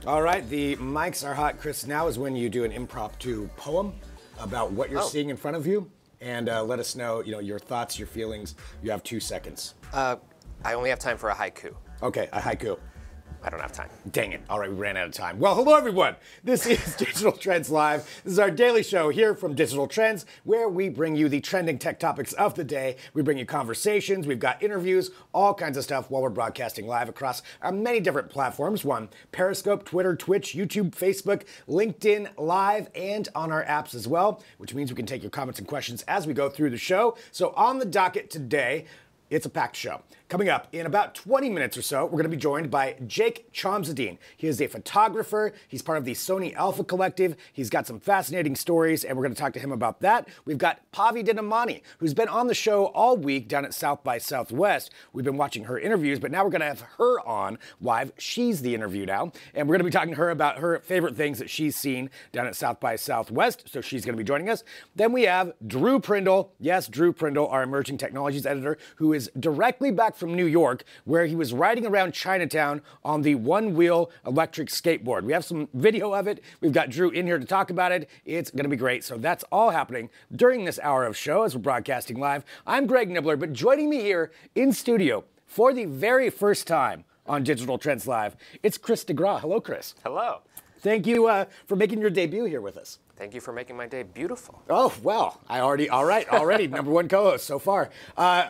All right, the mics are hot. Chris, now is when you do an impromptu poem about what you're seeing in front of you, and let us know, your thoughts, your feelings. You have 2 seconds. I only have time for a haiku. Okay, a haiku. I don't have time. Dang it. All right, we ran out of time. Well, hello, everyone. This is Digital Trends Live. This is our daily show here from Digital Trends, where we bring you the trending tech topics of the day. We bring you conversations. We've got interviews, all kinds of stuff while we're broadcasting live across many different platforms. One, Periscope, Twitter, Twitch, YouTube, Facebook, LinkedIn Live, and on our apps as well, which means we can take your comments and questions as we go through the show. So on the docket today, it's a packed show. Coming up in about 20 minutes or so, we're going to be joined by Jake Chomzadine. He is a photographer. He's part of the Sony Alpha Collective. He's got some fascinating stories, and we're going to talk to him about that. We've got Pavi Dinamani, who's been on the show all week down at South by Southwest. We've been watching her interviews, but now we're going to have her on live. She's the interview now, and we're going to be talking to her about her favorite things that she's seen down at South by Southwest, so she's going to be joining us. Then we have Drew Prindle. Yes, Drew Prindle, our emerging technologies editor, who is directly back from New York, where he was riding around Chinatown on the one-wheel electric skateboard. We have some video of it. We've got Drew in here to talk about it. It's going to be great. So that's all happening during this hour of show as we're broadcasting live. I'm Greg Nibbler, but joining me here in studio for the very first time on Digital Trends Live, it's Chris DeGraw. Hello, Chris. Hello. Thank you for making your debut here with us. Thank you for making my day beautiful. Oh, well, already, number one co-host so far.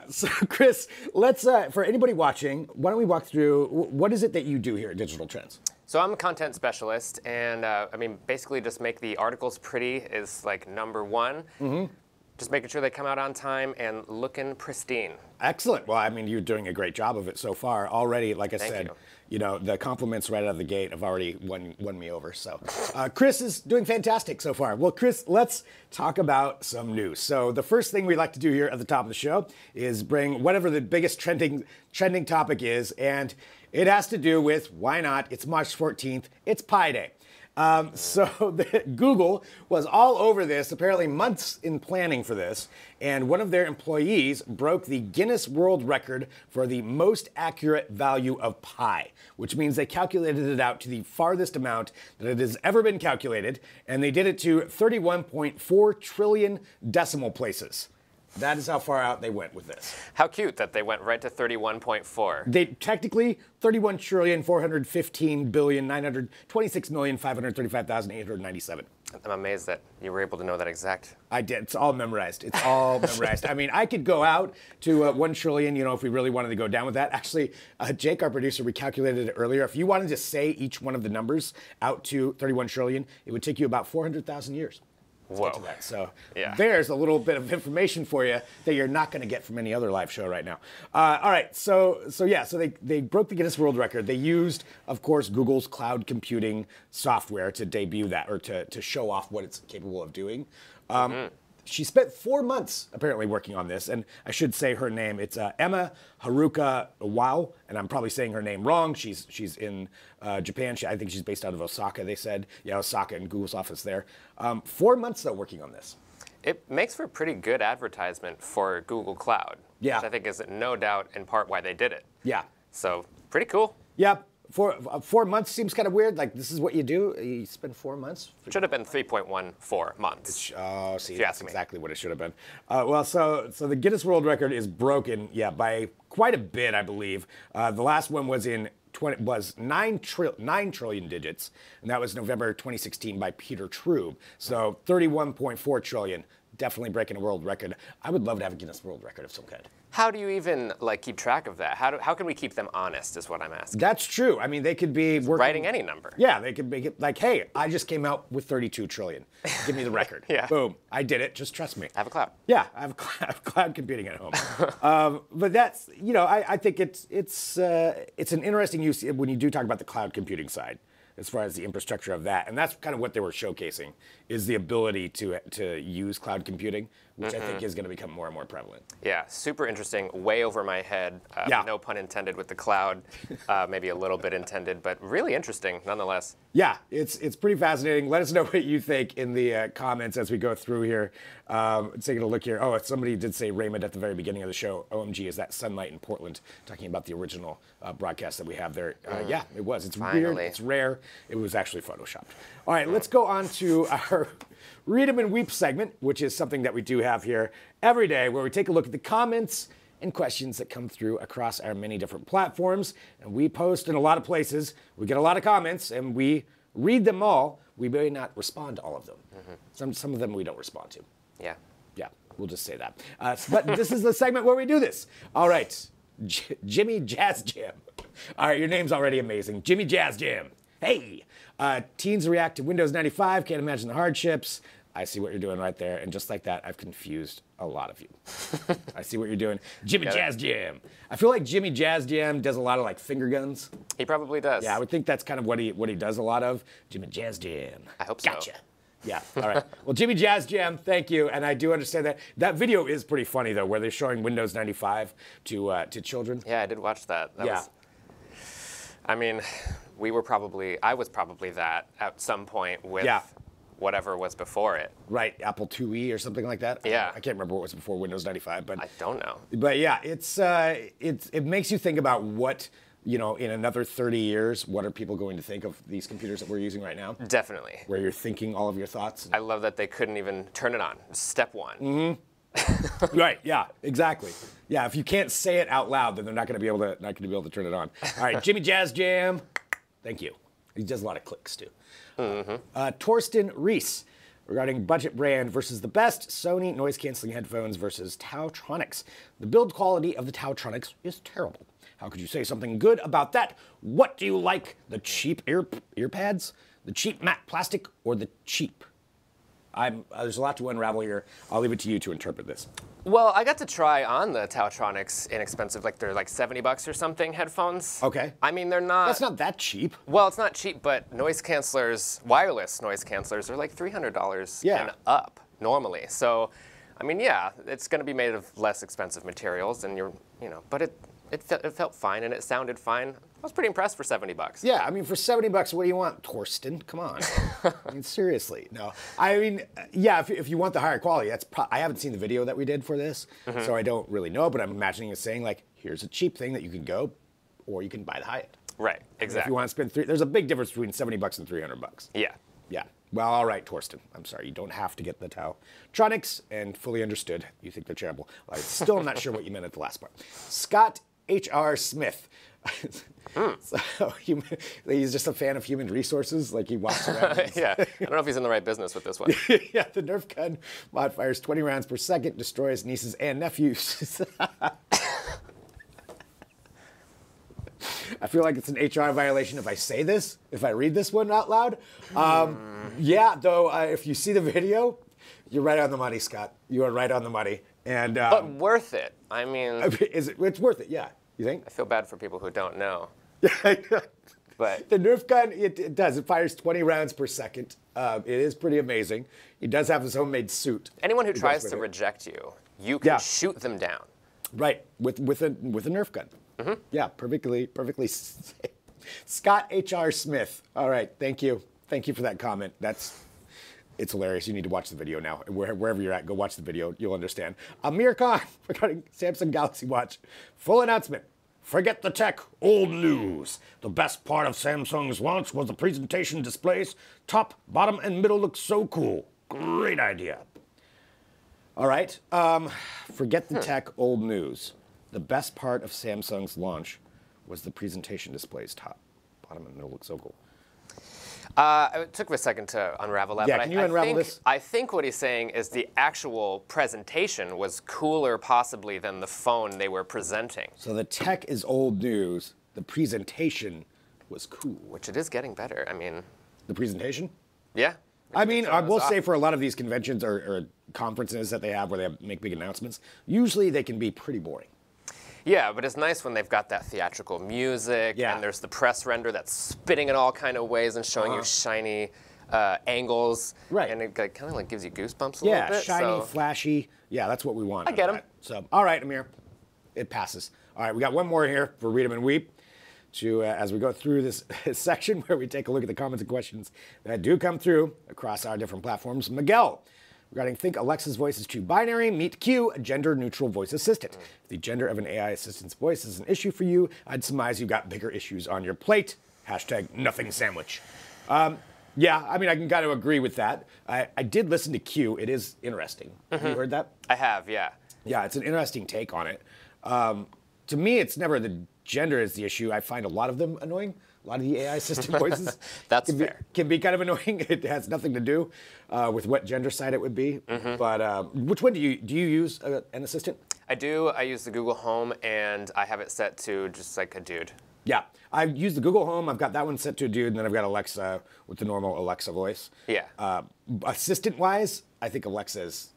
So Chris, let's, for anybody watching, why don't we walk through, what is it that you do here at Digital Trends? So I'm a content specialist, and basically just make the articles pretty is like number one. Just making sure they come out on time and looking pristine. Excellent. Well, you're doing a great job of it so far. Already, like I said, the compliments right out of the gate have already won me over. So Chris is doing fantastic so far. Well, Chris, let's talk about some news. So the first thing we like to do here at the top of the show is bring whatever the biggest trending topic is, and it has to do with, why not, it's March 14th, it's Pi Day. Google was all over this, apparently months in planning for this, and one of their employees broke the Guinness World Record for the most accurate value of pi, which means they calculated it out to the farthest amount that it has ever been calculated, and they did it to 31.4 trillion decimal places. That is how far out they went with this. How cute that they went right to 31.4. They technically 31,415,926,535,897. I'm amazed that you were able to know that exact. I did. It's all memorized. It's all memorized. I could go out to 1 trillion, if we really wanted to go down with that. Actually, Jake, our producer, we calculated it earlier. If you wanted to say each one of the numbers out to 31 trillion, it would take you about 400,000 years. Whoa. So yeah. There's a little bit of information for you that you're not going to get from any other live show right now. All right, so they broke the Guinness World Record. They used, of course, Google's cloud computing software to debut that, or to show off what it's capable of doing. She spent 4 months apparently working on this, and I should say her name. It's Emma Haruka Wow, and I'm probably saying her name wrong. She's in Japan. I think she's based out of Osaka. They said, Osaka, and Google's office there. 4 months though working on this. It makes for pretty good advertisement for Google Cloud. Yeah. Which I think is no doubt in part why they did it. Yeah. So pretty cool. Yeah. 4 months seems kind of weird. Like, this is what you do? You spend 4 months? Should have been 3.14 months. Oh, see, that's exactly what it should have been. So the Guinness World Record is broken, by quite a bit, I believe. The last one was in 9 trillion digits, and that was November 2016 by Peter Trube. So 31.4 trillion, definitely breaking a world record. I would love to have a Guinness World Record of some kind. How do you even keep track of that? How can we keep them honest is what I'm asking. That's true. They could be writing any number. Yeah, they could make it like, hey, I just came out with 32 trillion. Give me the record. Yeah. Boom. I did it. Just trust me. I have a cloud. Yeah, I have cloud computing at home. But that's, I think it's an interesting use when you do talk about the cloud computing side, as far as the infrastructure of that. And that's kind of what they were showcasing, is the ability to use cloud computing, which I think is going to become more and more prevalent. Yeah, super interesting, way over my head. No pun intended with the cloud, maybe a little bit intended, but really interesting nonetheless. Yeah, it's pretty fascinating. Let us know what you think in the comments as we go through here. Taking a look here. Oh, somebody did say Raymond at the very beginning of the show. OMG, is that sunlight in Portland? Talking about the original broadcast that we have there. Yeah, it was. It's weird. It's rare. It was actually photoshopped. All right, let's go on to our Read 'em and Weep segment, which is something that we do have here every day, where we take a look at the comments and questions that come through across our many different platforms. And we post in a lot of places. We get a lot of comments, and we read them all. We may not respond to all of them. Some of them we don't respond to. Yeah. Yeah, we'll just say that. But this is the segment where we do this. All right, Jimmy Jazz Jam. All right, your name's already amazing. Jimmy Jazz Jam. Hey, teens react to Windows 95, can't imagine the hardships. I see what you're doing right there. And just like that, I've confused a lot of you. I see what you're doing. Jimmy Jazz Jam. I feel like Jimmy Jazz Jam does a lot of like finger guns. He probably does. Yeah, I would think that's kind of what he does a lot of. Jimmy Jazz Jam. I hope so. Gotcha. Yeah, all right. Well, Jimmy Jazz Jam, thank you. And I do understand that. That video is pretty funny, though, where they're showing Windows 95 to children. Yeah, I did watch that. I mean, I was probably that at some point with whatever was before it. Right, Apple IIe or something like that. Yeah. I can't remember what was before Windows 95, but I don't know. But yeah, it makes you think about what, in another 30 years, what are people going to think of these computers that we're using right now? Definitely. Where you're thinking all of your thoughts. I love that they couldn't even turn it on. Step one. Mm-hmm. Right. Yeah. Exactly. Yeah. If you can't say it out loud, then they're not going to be able to turn it on. All right. Jimmy Jazz Jam. Thank you. He does a lot of clicks too. Torsten Reese, regarding budget brand versus the best Sony noise-canceling headphones versus Tautronics. The build quality of the Tautronics is terrible. How could you say something good about that? What do you like? The cheap ear pads, the cheap matte plastic, or the cheap? There's a lot to unravel here. I'll leave it to you to interpret this. Well, I got to try on the Tautronics inexpensive, they're like $70 or something headphones. Okay. I mean, they're not. That's not that cheap. Well, it's not cheap, but wireless noise cancelers are like $300 and up normally. So, I mean, yeah, it's going to be made of less expensive materials, and but it felt fine and it sounded fine. I was pretty impressed for $70. Yeah, I mean, for $70, what do you want, Torsten? Come on. I mean, seriously, no. I mean, yeah, if you want the higher quality, I haven't seen the video that we did for this, so I don't really know, but I'm imagining it saying, like, here's a cheap thing that you can go, or you can buy the Hyatt. Right, exactly. If you want to spend there's a big difference between $70 and $300. Yeah. Yeah. Well, all right, Torsten. I'm sorry. You don't have to get the Tautronics, and fully understood. You think they're terrible. I still am not sure what you meant at the last part. Scott H.R. Smith. So he's just a fan of human resources, like he walks around. Yeah, I don't know if he's in the right business with this one. Yeah, the Nerf gun mod fires 20 rounds per second, destroys nieces and nephews. I feel like it's an HR violation if I say this, if I read this one out loud. Yeah, though, if you see the video, you're right on the money, Scott. You are right on the money. And but worth it. I mean, it's worth it, yeah. You think? I feel bad for people who don't know. But the Nerf gun, it does. It fires 20 rounds per second. It is pretty amazing. He does have his homemade suit. Anyone who tries to reject you, you can shoot them down. Right, with a Nerf gun. Yeah, perfectly safe. Scott H.R. Smith. All right, thank you. Thank you for that comment. It's hilarious. You need to watch the video now. Wherever you're at, go watch the video. You'll understand. Amir Khan, regarding Samsung Galaxy Watch. Full announcement. Forget the tech, old news. The best part of Samsung's launch was the presentation displays. Top, bottom, and middle look so cool. Great idea. All right. Forget the tech, old news. The best part of Samsung's launch was the presentation displays. Top, bottom, and middle look so cool. It took me a second to unravel that. Yeah, but can you unravel this? I think what he's saying is the actual presentation was cooler possibly than the phone they were presenting. So the tech is old news. The presentation was cool. Which it is getting better. I mean... The presentation? Yeah. I mean, I will say for a lot of these conventions or conferences that they have where they make big announcements, usually they can be pretty boring. Yeah, but it's nice when they've got that theatrical music, and there's the press render that's spitting in all kind of ways and showing you shiny angles. Right. And it kind of like gives you goosebumps a little bit. Yeah, shiny, flashy. Yeah, that's what we want. I get them. So, all right, Amir. It passes. All right, we got one more here for Read 'em and Weep. As we go through this section where we take a look at the comments and questions that do come through across our different platforms. Miguel, regarding think Alexa's voice is too binary, meet Q, a gender-neutral voice assistant. If the gender of an AI assistant's voice is an issue for you, I'd surmise you've got bigger issues on your plate. Hashtag nothing sandwich. Yeah, I mean, I can kind of agree with that. I did listen to Q. It is interesting. Have you heard that? I have, yeah. Yeah, it's an interesting take on it. To me, it's never the gender is the issue. I find a lot of them annoying. A lot of the AI assistant voices That's fair. Can be kind of annoying. It has nothing to do with what gender side it would be. But which one do you use an assistant? I do. I use the Google Home, and I have it set to just like a dude. Yeah, I use the Google Home. I've got that one set to a dude, and then I've got Alexa with the normal Alexa voice. Yeah. Assistant-wise, I think Alexa is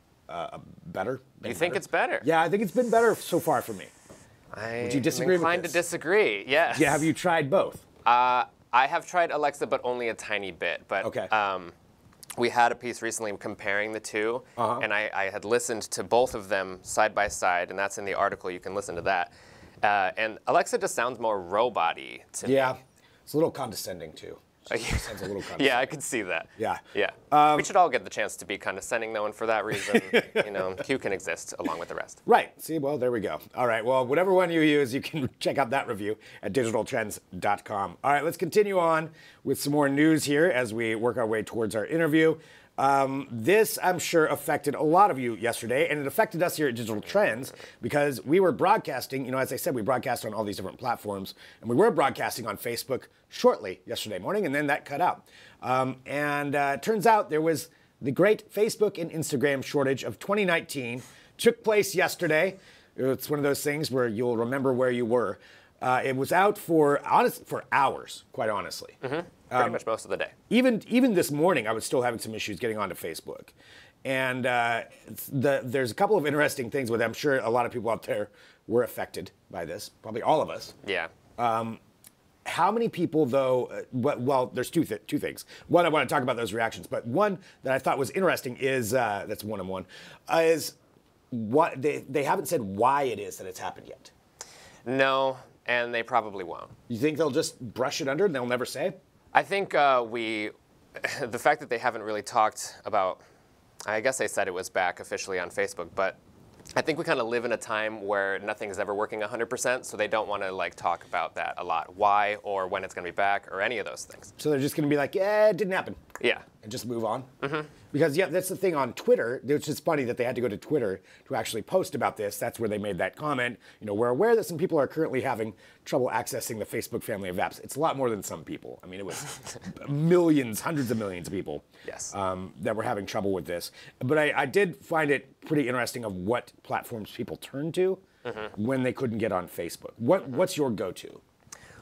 better. You think it's better? Yeah, I think it's been better so far for me. Would you disagree I'm inclined with to disagree, yes. Yeah, have you tried both? I have tried Alexa, but only a tiny bit. But okay. We had a piece recently comparing the two, and I had listened to both of them side by side, and that's in the article. You can listen to that. And Alexa just sounds more robot-y to me. Yeah, it's a little condescending too. Sounds a little condescending. Yeah, I could see that. Yeah. Yeah. We should all get the chance to be condescending, though, and for that reason, Q can exist along with the rest. Right. See, well, there we go. All right. Well, whatever one you use, you can check out that review at digitaltrends.com. All right, let's continue on with some more news here as we work our way towards our interview. This, I'm sure, affected a lot of you yesterday, and it affected us here at Digital Trends because we were broadcasting, as I said, we broadcast on all these different platforms, and we were broadcasting on Facebook shortly yesterday morning, and then that cut out. It turns out there was the great Facebook and Instagram shortage of 2019 took place yesterday. It's one of those things where you'll remember where you were. It was out for hours, quite honestly. Pretty much most of the day. Even this morning, I was still having some issues getting onto Facebook. And there's a couple of interesting things with it. I'm sure a lot of people out there were affected by this, probably all of us. Yeah. How many people, though, well, there's two things. One, I want to talk about those reactions, but one that I thought was interesting is, that's one-on-one, is what they haven't said why it is that it's happened yet. No, and they probably won't. You think they'll just brush it under and they'll never say? I think the fact that they haven't really talked about, I guess they said it was back officially on Facebook, but I think we kind of live in a time where nothing is ever working 100%, so they don't want to talk about that a lot. Why or when it's going to be back or any of those things. So they're just going to be like, yeah, it didn't happen. Yeah. And just move on. Because, yeah, that's the thing on Twitter. It's just funny that they had to go to Twitter to actually post about this. That's where they made that comment. We're aware that some people are currently having trouble accessing the Facebook family of apps. It's a lot more than some people. I mean, it was millions, hundreds of millions of people that were having trouble with this. But I did find it pretty interesting of what platforms people turned to when they couldn't get on Facebook. What's your go-to?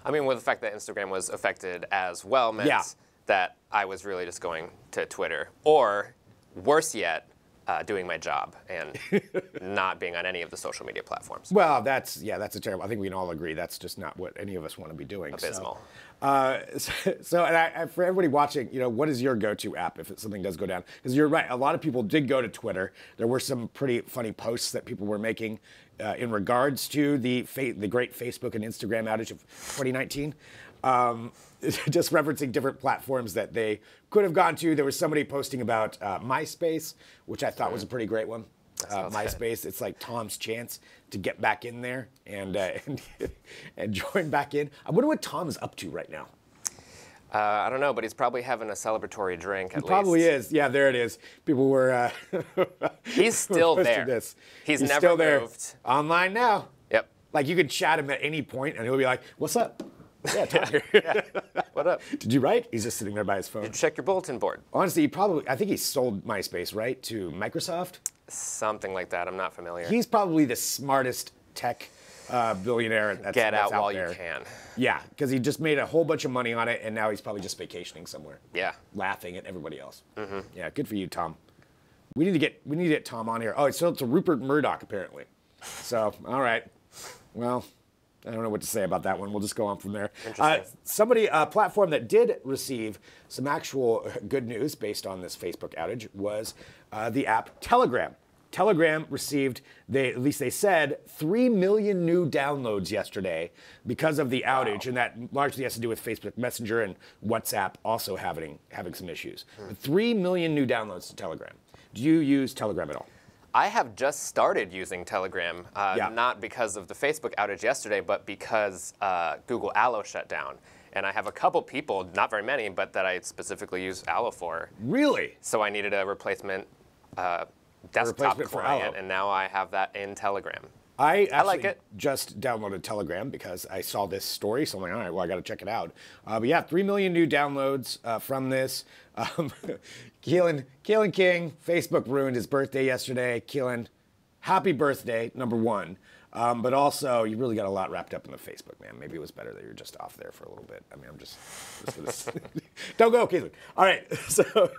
I mean, well, the fact that Instagram was affected as well meant that I was really just going to Twitter. Or, worse yet, doing my job and not being on any of the social media platforms. Well, that's a terrible. I think we can all agree that's just not what any of us want to be doing. Abysmal. So for everybody watching, what is your go-to app if something does go down? Because you're right, a lot of people did go to Twitter. There were some pretty funny posts that people were making in regards to the great Facebook and Instagram outage of 2019. Just referencing different platforms that they could have gone to. There was somebody posting about MySpace, which I thought was a pretty great one. MySpace, it's like Tom's chance to get back in there and join back in. I wonder what Tom is up to right now. I don't know, but he's probably having a celebratory drink at least. He probably is. Yeah, there it is. People were... He's still there. He's never still there. moved. Online now. Yep. Like you could chat him at any point and he'll be like, what's up? Yeah, Tom here. Yeah. What up? Did you write? He's just sitting there by his phone. Did you check your bulletin board? Honestly, I think he sold MySpace, right, to Microsoft? Something like that. I'm not familiar. He's probably the smartest tech billionaire that's Get out while there. You can. Yeah, because he just made a whole bunch of money on it, and now he's probably just vacationing somewhere. Yeah. Laughing at everybody else. Yeah, good for you, Tom. We need to get Tom on here. Oh, it's to Rupert Murdoch, apparently. So, all right. Well, I don't know what to say about that one. We'll just go on from there. A platform that did receive some actual good news based on this Facebook outage was the app Telegram. Telegram received, at least they said, 3 million new downloads yesterday because of the outage, and that largely has to do with Facebook Messenger and WhatsApp also having some issues. 3 million new downloads to Telegram. Do you use Telegram at all? I have just started using Telegram, not because of the Facebook outage yesterday, but because Google Allo shut down. And I have a couple people, not very many, but that I specifically use Allo for. Really? So I needed a replacement desktop client, and now I have that in Telegram. I like it. Just downloaded Telegram because I saw this story, so I'm like, all right, well, I got to check it out. But yeah, 3 million new downloads from this. Keelan King, Facebook ruined his birthday yesterday. Keelan, happy birthday, number one. But also, you really got a lot wrapped up in the Facebook, man. Maybe it was better that you were just off there for a little bit. I mean, I'm just for this. Don't go, Keelan. All right, so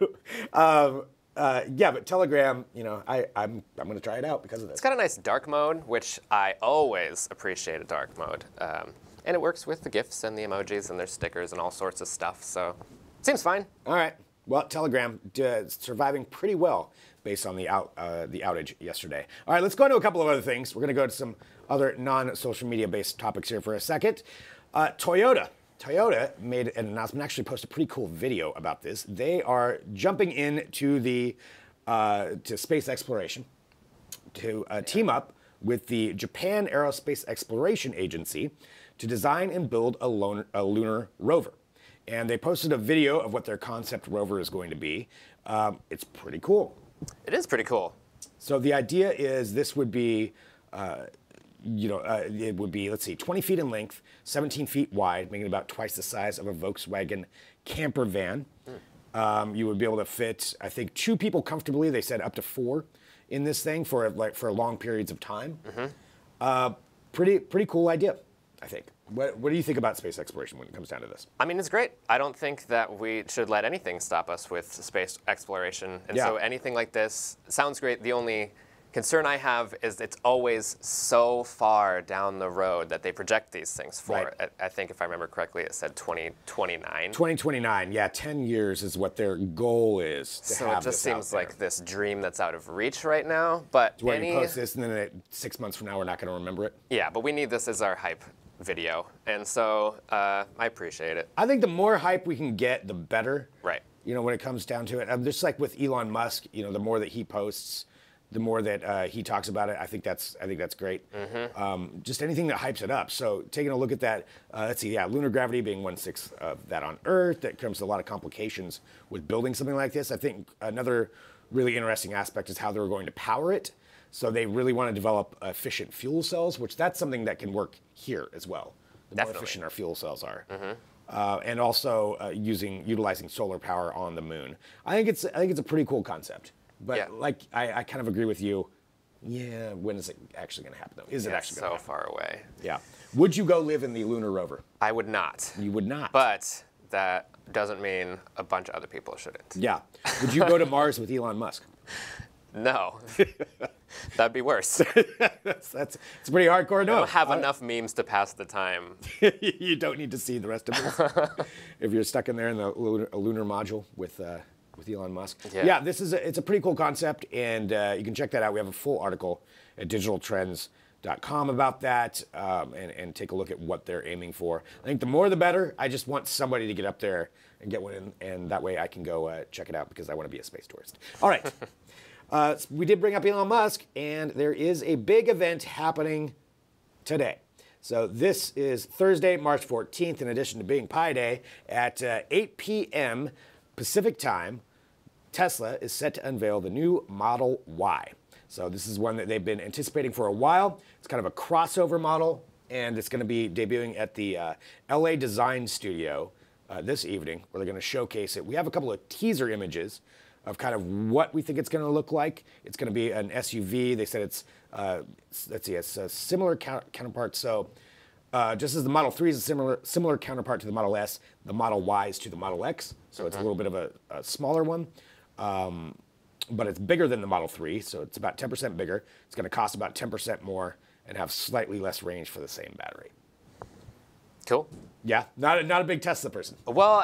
yeah, but Telegram, you know, I'm going to try it out because of this. It's got a nice dark mode, which I always appreciate a dark mode. And it works with the GIFs and the emojis and their stickers and all sorts of stuff, so seems fine. All right. Well, Telegram surviving pretty well based on the outage yesterday. All right, let's go into a couple of other things. We're going to go to some other non-social media-based topics here for a second. Toyota made an announcement, actually posted a pretty cool video about this. They are jumping into the to space exploration to team up with the Japan Aerospace Exploration Agency to design and build a lunar rover. And they posted a video of what their concept rover is going to be. It's pretty cool. It is pretty cool. So the idea is this would be, it would be, let's see, 20 feet in length, 17 feet wide, making it about twice the size of a Volkswagen camper van. You would be able to fit, I think, 2 people comfortably. They said up to 4 in this thing for long periods of time. Pretty cool idea, I think. What do you think about space exploration when it comes down to this? I mean, it's great. I don't think that we should let anything stop us with space exploration. And so anything like this sounds great. The only concern I have is it's always so far down the road that they project these things for. Right. I think if I remember correctly, it said 2029. 2029, yeah, 10 years is what their goal is. So it just seems like this dream that's out of reach right now. But where you post this and then 6 months from now we're not going to remember it? Yeah, but we need this as our hype video, and so I appreciate it. I think the more hype we can get, the better. Right. You know, when it comes down to it, just like with Elon Musk, you know, the more that he posts, the more that he talks about it. I think that's great. Just anything that hypes it up. So taking a look at that, let's see, lunar gravity being 1/6 of that on Earth. That comes to a lot of complications with building something like this. I think another really interesting aspect is how they're going to power it. So they really want to develop efficient fuel cells, which that's something that can work here as well. The more efficient our fuel cells are, and also utilizing solar power on the moon. I think it's a pretty cool concept. But like I kind of agree with you. Yeah, when is it actually going to happen though? Is it actually going to happen? So far away? Yeah. Would you go live in the lunar rover? I would not. You would not. But that doesn't mean a bunch of other people shouldn't. Yeah. Would you go to Mars with Elon Musk? No. That'd be worse. It's a pretty hardcore no. I don't have enough memes to pass the time. You don't need to see the rest of it. If you're stuck in there in the lunar module with Elon Musk. Yeah, it's a pretty cool concept, and you can check that out. We have a full article at digitaltrends.com about that, and take a look at what they're aiming for. I think the more the better. I just want somebody to get up there and get one in, and that way I can go check it out because I want to be a space tourist. All right. We did bring up Elon Musk, and there is a big event happening today. So this is Thursday, March 14th, in addition to being Pi Day, at 8 p.m. Pacific time. Tesla is set to unveil the new Model Y. So this is one that they've been anticipating for a while. It's kind of a crossover model, and it's going to be debuting at the LA Design Studio this evening, where they're going to showcase it. We have a couple of teaser images of kind of what we think it's going to look like. It's going to be an SUV. They said it's, let's see, it's a similar counterpart. So just as the Model 3 is a similar counterpart to the Model S, the Model Y is to the Model X. So it's a little bit of a smaller one. But it's bigger than the Model 3, so it's about 10% bigger. It's going to cost about 10% more and have slightly less range for the same battery. Cool. Yeah, not a big Tesla person. Well,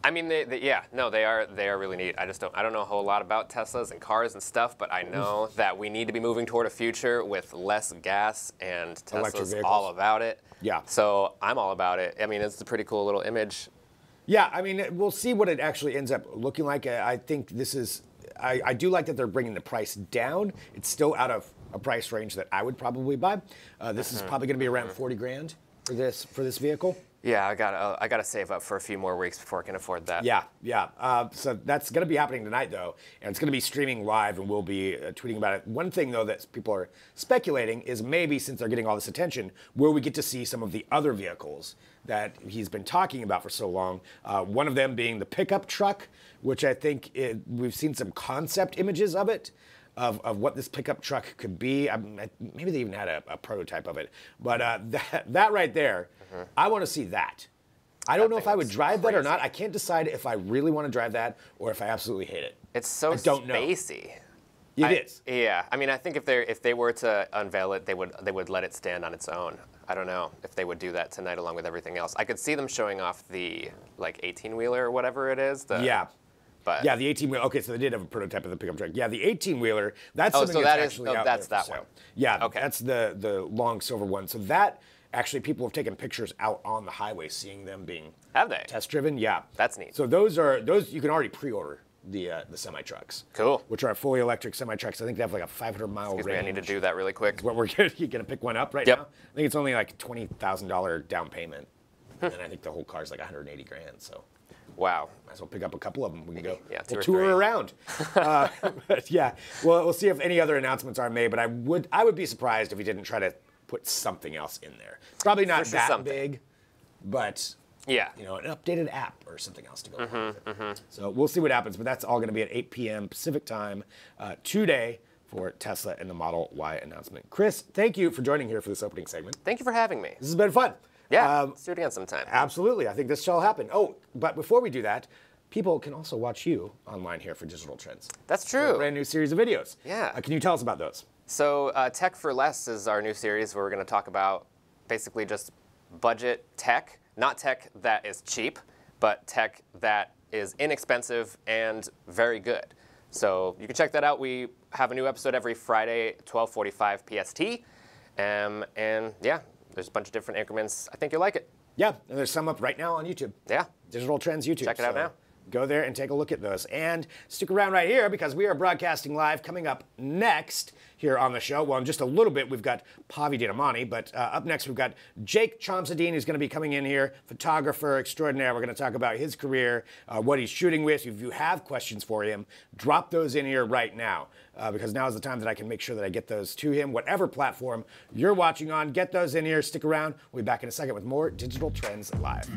I mean, they are really neat. I don't know a whole lot about Teslas and cars and stuff, but I know that we need to be moving toward a future with less gas, and Tesla's all about it. Yeah. So I'm all about it. I mean, it's a pretty cool little image. Yeah, I mean, we'll see what it actually ends up looking like. I think this is, I do like that they're bringing the price down. It's still out of a price range that I would probably buy. This is probably going to be around 40 grand for this vehicle. Yeah, I gotta save up for a few more weeks before I can afford that. Yeah. So that's going to be happening tonight, though, and it's going to be streaming live, and we'll be tweeting about it. One thing, though, that people are speculating is maybe since they're getting all this attention, will we get to see some of the other vehicles that he's been talking about for so long? One of them being the pickup truck, which I think we've seen some concept images of it. Of what this pickup truck could be. Maybe they even had a prototype of it. But that right there, I want to see that. I don't know if I would drive that or not. I can't decide if I really want to drive that or if I absolutely hate it. It's so spacey. It is. Yeah. I mean, I think if they were to unveil it, they would let it stand on its own. I don't know if they would do that tonight along with everything else. I could see them showing off the 18-wheeler or whatever it is. Yeah. But yeah, the 18-wheeler. Okay, so they did have a prototype of the pickup truck. Yeah, the 18-wheeler. That's something so that's actually out that's there that for sale. one. Yeah, okay. That's the long silver one. So that actually people have taken pictures out on the highway, seeing them being test driven. Yeah, that's neat. So those you can already pre-order the semi trucks. Cool. Which are fully electric semi trucks. I think they have like a 500-mile range. I need to do that really quick. What we're gonna pick one up right now. I think it's only like $20,000 down payment, and I think the whole car's like 180 grand. So. Wow. Might as well pick up a couple of them. We can go we'll tour around. But yeah, well, we'll see if any other announcements are made, but I would be surprised if he didn't try to put something else in there. Probably not that big, but an updated app or something else to go along with it. So we'll see what happens, but that's all going to be at 8 p.m. Pacific time today for Tesla and the Model Y announcement. Chris, thank you for joining here for this opening segment. Thank you for having me. This has been fun. Yeah, let's do it again sometime. Absolutely. I think this shall happen. Oh, but before we do that, people can also watch you online here for Digital Trends. That's true. A brand new series of videos. Yeah. Can you tell us about those? So Tech for Less is our new series where we're going to talk about basically just budget tech, not tech that is cheap, but tech that is inexpensive and very good. So you can check that out. We have a new episode every Friday, 12:45 PST. And yeah. There's a bunch of different increments. I think you'll like it. Yeah, and there's some up right now on YouTube. Yeah. Digital Trends YouTube. Check it out now. Go there and take a look at those. And stick around right here because we are broadcasting live coming up next here on the show. Well, in just a little bit, we've got Pavi Dinamani, but up next, we've got Jake Chomsadine, who's going to be coming in here, photographer extraordinaire. We're going to talk about his career, what he's shooting with. If you have questions for him, drop those in here right now because now is the time that I can make sure that I get those to him. Whatever platform you're watching on, get those in here. Stick around. We'll be back in a second with more Digital Trends Live.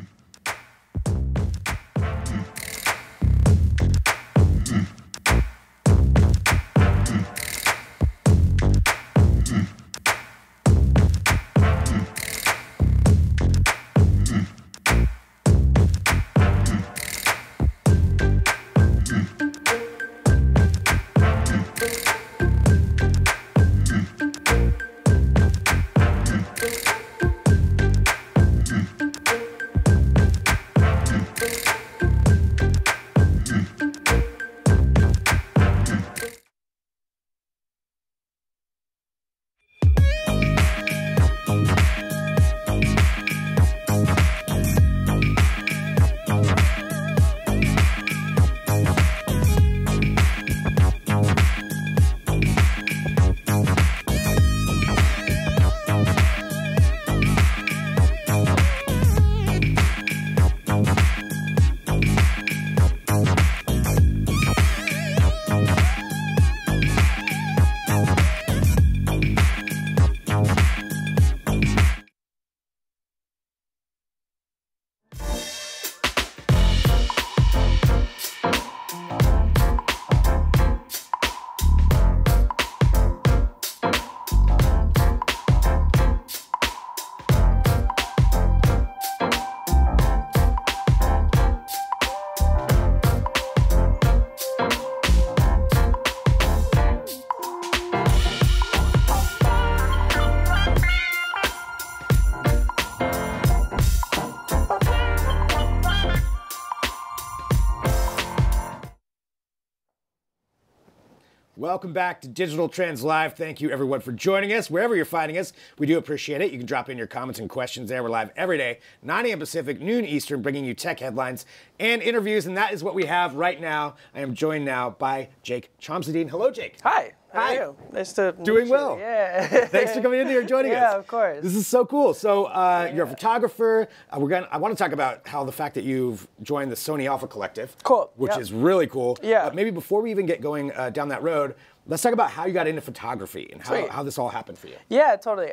Welcome back to Digital Trends Live. Thank you, everyone, for joining us. Wherever you're finding us, we do appreciate it. You can drop in your comments and questions there. We're live every day, 9 a.m. Pacific, noon Eastern, bringing you tech headlines and interviews, and that is what we have right now. I am joined now by Jake Chomsky. Hello, Jake. Hi. How are you? Nice to meet Doing you. well. Yeah. Thanks for coming in here and joining us. Yeah, of course. This is so cool. So you're a photographer. I want to talk about how the fact that you've joined the Sony Alpha Collective, cool, which is really cool. Yeah. Maybe before we even get going down that road, let's talk about how you got into photography and how this all happened for you. Yeah, totally.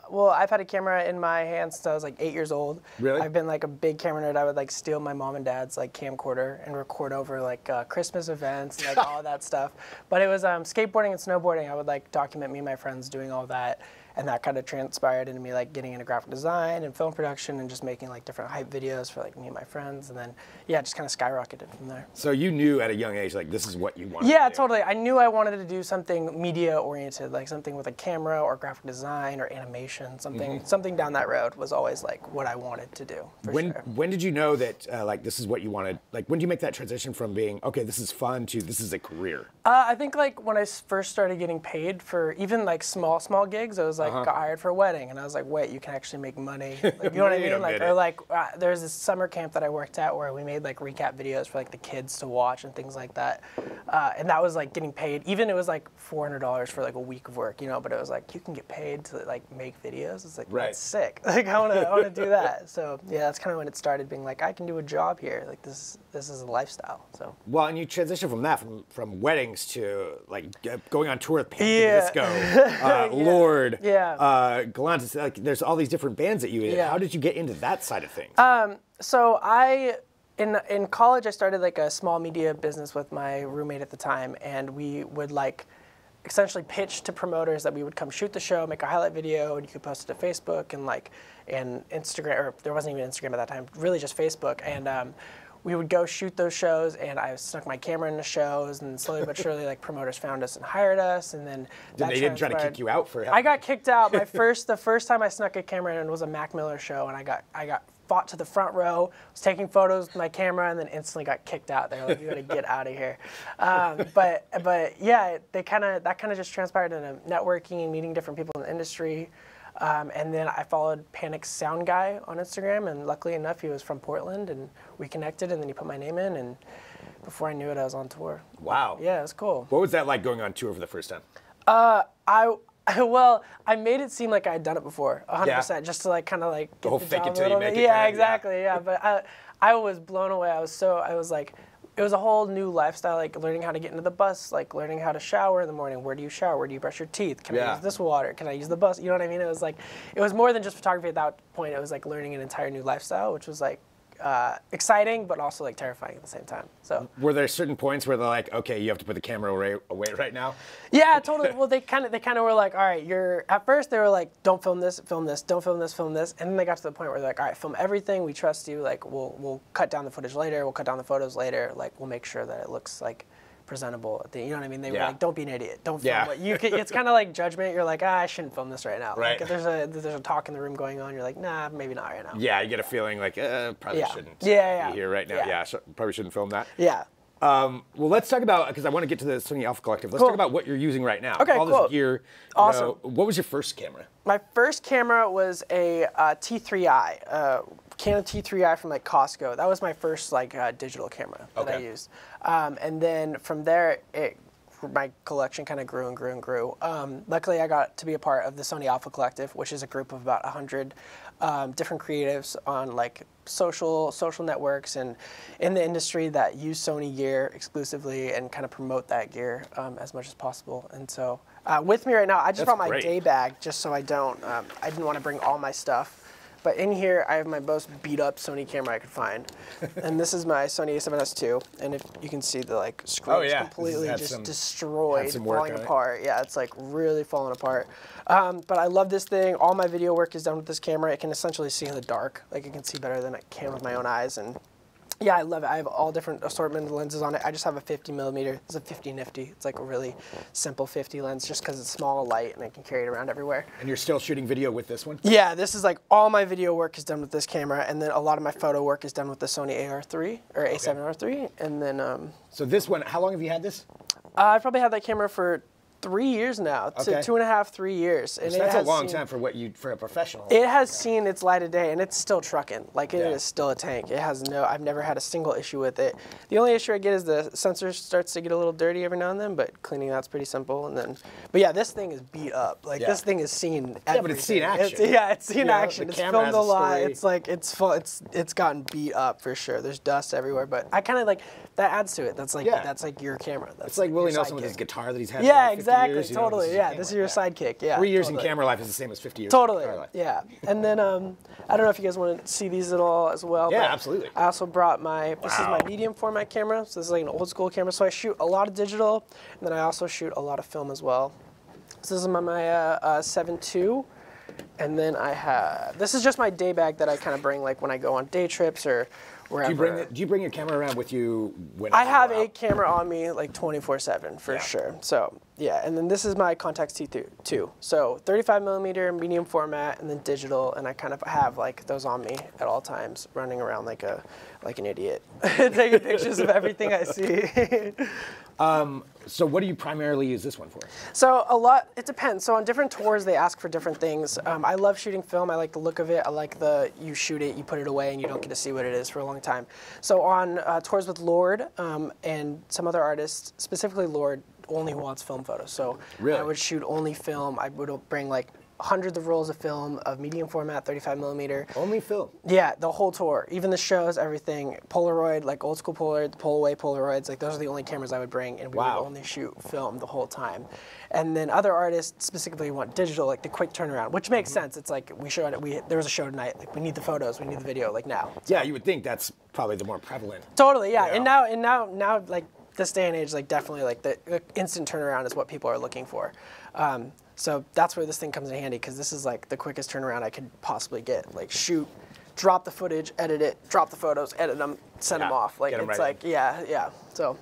Well, I've had a camera in my hands since I was like 8 years old. Really? I've been like a big camera nerd. I would like steal my mom and dad's like camcorder and record over like Christmas events and like all that stuff. But it was skateboarding and snowboarding. I would like document me and my friends doing all that. And that kind of transpired into me like getting into graphic design and film production and just making like different hype videos for like me and my friends. And then, yeah, just kind of skyrocketed from there. So you knew at a young age, like, this is what you wanted to do. Totally. I knew I wanted to do something media oriented, like something with a camera or graphic design or animation, something down that road was always like what I wanted to do. When did you know that like this is what you wanted? Like, when did you make that transition from being, okay, this is fun to this is a career? I think like when I first started getting paid for even like small gigs, I was like got hired for a wedding, and I was like, wait, you can actually make money. Like, you know what I mean? Like, or like there's this summer camp that I worked at where we made like recap videos for like the kids to watch and things like that, and that was like getting paid. Even it was like $400 for like a week of work, you know. But it was like you can get paid to like make videos. It's like that's sick. Like I want to do that. So yeah, that's kind of when it started being like I can do a job here. Like this is a lifestyle. So well, and you transition from that from weddings to like going on tour with Panic! At the Disco, Lord, Galantis. Like there's all these different bands that you did. How did you get into that side of things? So in college I started like a small media business with my roommate at the time, and we would like essentially pitch to promoters that we would come shoot the show, make a highlight video, and you could post it to Facebook and Instagram, or there wasn't even Instagram at that time, really just Facebook. And we would go shoot those shows, and I snuck my camera into shows, and slowly but surely, like promoters found us and hired us, and then they didn't try to kick you out for it? I got kicked out. The first time I snuck a camera in was a Mac Miller show, and I got fought to the front row, was taking photos with my camera, and then instantly got kicked out. They were like, "You got to get out of here." But yeah, that kind of just transpired into networking and meeting different people in the industry. And then I followed Panic's sound guy on Instagram, and luckily enough, he was from Portland, and we connected, and then he put my name in, and before I knew it, I was on tour. Wow. Yeah, it was cool. What was that like going on tour for the first time? Well, I made it seem like I had done it before, 100%, just to like kind of like get the whole the fake job it till you make it. Yeah, exactly. Yeah, but I was blown away. I was like, it was a whole new lifestyle, like learning how to get into the bus, like learning how to shower in the morning. Where do you shower? Where do you brush your teeth? Can I use this water? Can I use the bus? You know what I mean? It was like, it was more than just photography at that point. It was like learning an entire new lifestyle, which was like exciting, but also like terrifying at the same time. So were there certain points where they're like, okay, you have to put the camera away right now? Yeah, totally. Well, they kind of were like, all right, at first they were like, don't film this, don't film this, film this, and then they got to the point where they're like, all right, film everything. We trust you. Like we'll cut down the footage later. We'll cut down the photos later. Like we'll make sure that it looks like presentable. You know what I mean? They were like, don't be an idiot. Don't film it. It's kind of like judgment. You're like, I shouldn't film this right now. Right. Like if there's a talk in the room going on, you're like, nah, maybe not right now. Yeah, you get a feeling like, probably shouldn't be here right now. Yeah, probably shouldn't film that. Yeah. Well, let's talk about, because I want to get to the Sony Alpha Collective. Let's talk about what you're using right now. Okay, all this gear. Awesome. What was your first camera? My first camera was a T3i, Canon T3i from like Costco. That was my first like digital camera that I used. And then from there, my collection kind of grew and grew and grew. Luckily, I got to be a part of the Sony Alpha Collective, which is a group of about 100 different creatives on like social networks and in the industry that use Sony gear exclusively and kind of promote that gear as much as possible. And so with me right now, I just brought my day bag just so I didn't want to bring all my stuff. But in here, I have my most beat up Sony camera I could find. And this is my Sony a7S II. And if you can see the like screen is completely just destroyed, falling apart. Yeah, it's like really falling apart. But I love this thing. All my video work is done with this camera. It can essentially see in the dark. Like it can see better than I can with my own eyes. And yeah, I love it. I have all different assortment of lenses on it. I just have a 50mm. It's a 50 nifty. It's like a really simple 50 lens just because it's small, light, and I can carry it around everywhere. And you're still shooting video with this one? Yeah, this is like all my video work is done with this camera, and then a lot of my photo work is done with the Sony AR3 or A7R3, and then. So this one, how long have you had this? I've probably had that camera for 3 years now, Okay. 2.5, 3 years. And that's a long time for a professional. It has seen its light of day, and it's still trucking. Like, it is still a tank. It has I've never had a single issue with it. The only issue I get is the sensor starts to get a little dirty every now and then, but cleaning that's pretty simple. But yeah, this thing is beat up. Like, this thing has seen everything. Yeah, but it's seen action. It's seen action. It's filmed a lot. Story. It's like, it's gotten beat up for sure. There's dust everywhere, but I kind of like, that adds to it. That's like, your camera. That's it's like Willie Nelson with his guitar that he's had for yeah, like 50 exactly, years. totally. Yeah, this is your sidekick. Yeah, 3 years totally. in camera life is the same as 50 years. Totally. In guitar life. Yeah, and then I don't know if you guys want to see these at all as well. Yeah, but absolutely. I also brought this is my medium format camera. So this is like an old school camera. So I shoot a lot of digital, and then I also shoot a lot of film as well. So this is my 7.2. And then this is just my day bag that I kind of bring like when I go on day trips or wherever. Do you bring your camera around with you when I have a camera on me like 24/7 for sure. So yeah, and then this is my Contax T2. So 35mm medium format and then digital, and I kind of have like those on me at all times, running around like an idiot, taking pictures of everything I see. So what do you primarily use this one for? So it depends. So on different tours, they ask for different things. I love shooting film. I like the look of it. I like you shoot it, you put it away, and you don't get to see what it is for a long time. So on tours with Lord and some other artists, specifically Lord, only wants film photos. So really? I would shoot only film. I would bring like hundreds of rolls of film of medium format, 35mm. Only film? Yeah, the whole tour. Even the shows, everything. Polaroid, like old school Polaroid, pull-away Polaroids, like those are the only cameras I would bring, and we would only shoot film the whole time. And then other artists specifically want digital, like the quick turnaround, which makes sense. It's like there was a show tonight, like we need the photos, we need the video, like now. So, yeah, you would think that's probably the more prevalent. Totally, yeah. And now, like this day and age, like definitely like the instant turnaround is what people are looking for. So that's where this thing comes in handy, because this is like the quickest turnaround I could possibly get. Like shoot, drop the footage, edit it, drop the photos, edit them, send them off. Like it's like So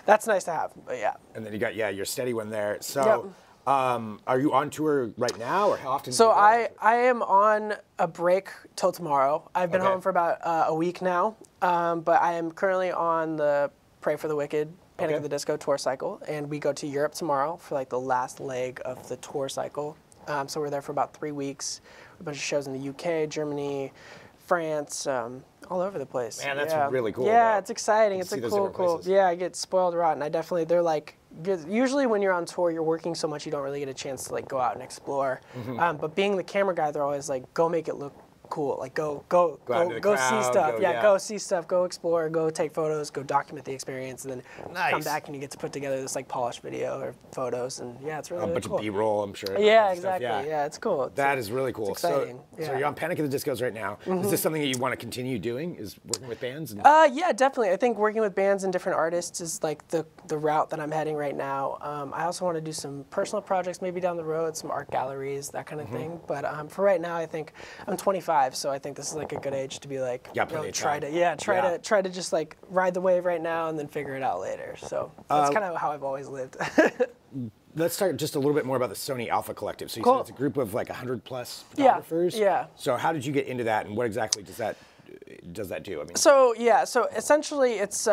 that's nice to have. But yeah. And then you got your steady one there. So are you on tour right now, or how often? So I am on a break till tomorrow. I've been home for about a week now, but I am currently on the Pray for the Wicked, Panic at the Disco tour cycle, and we go to Europe tomorrow for like the last leg of the tour cycle. So we're there for about 3 weeks, a bunch of shows in the UK, Germany, France, all over the place. Man, that's really cool. Yeah, it's exciting. It's a cool. Yeah, I get spoiled rotten. They're like, usually when you're on tour, you're working so much you don't really get a chance to like go out and explore. But being the camera guy, they're always like, go make it look cool. Like go see stuff. Go see stuff. Go explore. Go take photos. Go document the experience, and then come back and you get to put together this like polished video or photos. And yeah, it's really, a bunch cool. of B-roll, I'm sure. Yeah, exactly. Yeah, it's cool. That is really cool. It's exciting. So you're on Panic at the Discos right now. Is this something that you want to continue doing? Is working with bands? Yeah, definitely. I think working with bands and different artists is like the route that I'm heading right now. I also want to do some personal projects maybe down the road, some art galleries, that kind of thing. But for right now, I think I'm 25. So I think this is like a good age to be like, try to just like ride the wave right now and then figure it out later. So that's kind of how I've always lived. Let's talk just a little bit more about the Sony Alpha Collective. So you said it's a group of like 100 plus photographers. Yeah. So how did you get into that, and what exactly does that do? I mean. So essentially it's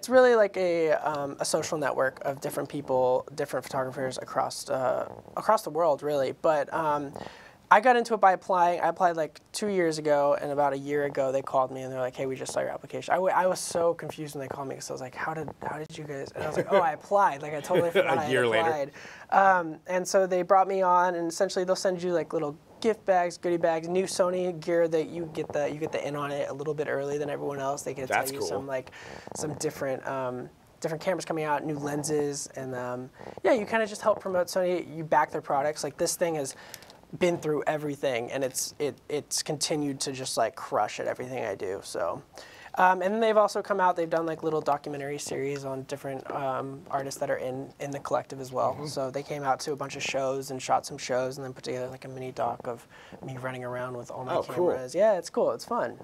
really like a social network of different people, different photographers across the world, really. But I got into it by applying. I applied like 2 years ago, and about a year ago they called me and they're like, "Hey, we just saw your application." I was so confused when they called me, because I was like, "How did you guys?" And I was like, "Oh, I applied. Like I totally forgot I had applied." And so they brought me on, and essentially they'll send you like little gift bags, goodie bags, new Sony gear that you get the in on it a little bit early than everyone else. They can tell you some different cameras coming out, new lenses, and you kind of just help promote Sony. You back their products. Like this thing has been through everything, and it's continued to just like crush at everything I do. So, and then they've also come out. They've done like little documentary series on different artists that are in the collective as well. So they came out to a bunch of shows and shot some shows, and then put together like a mini doc of me running around with all my cameras. Cool. Yeah, it's cool. It's fun.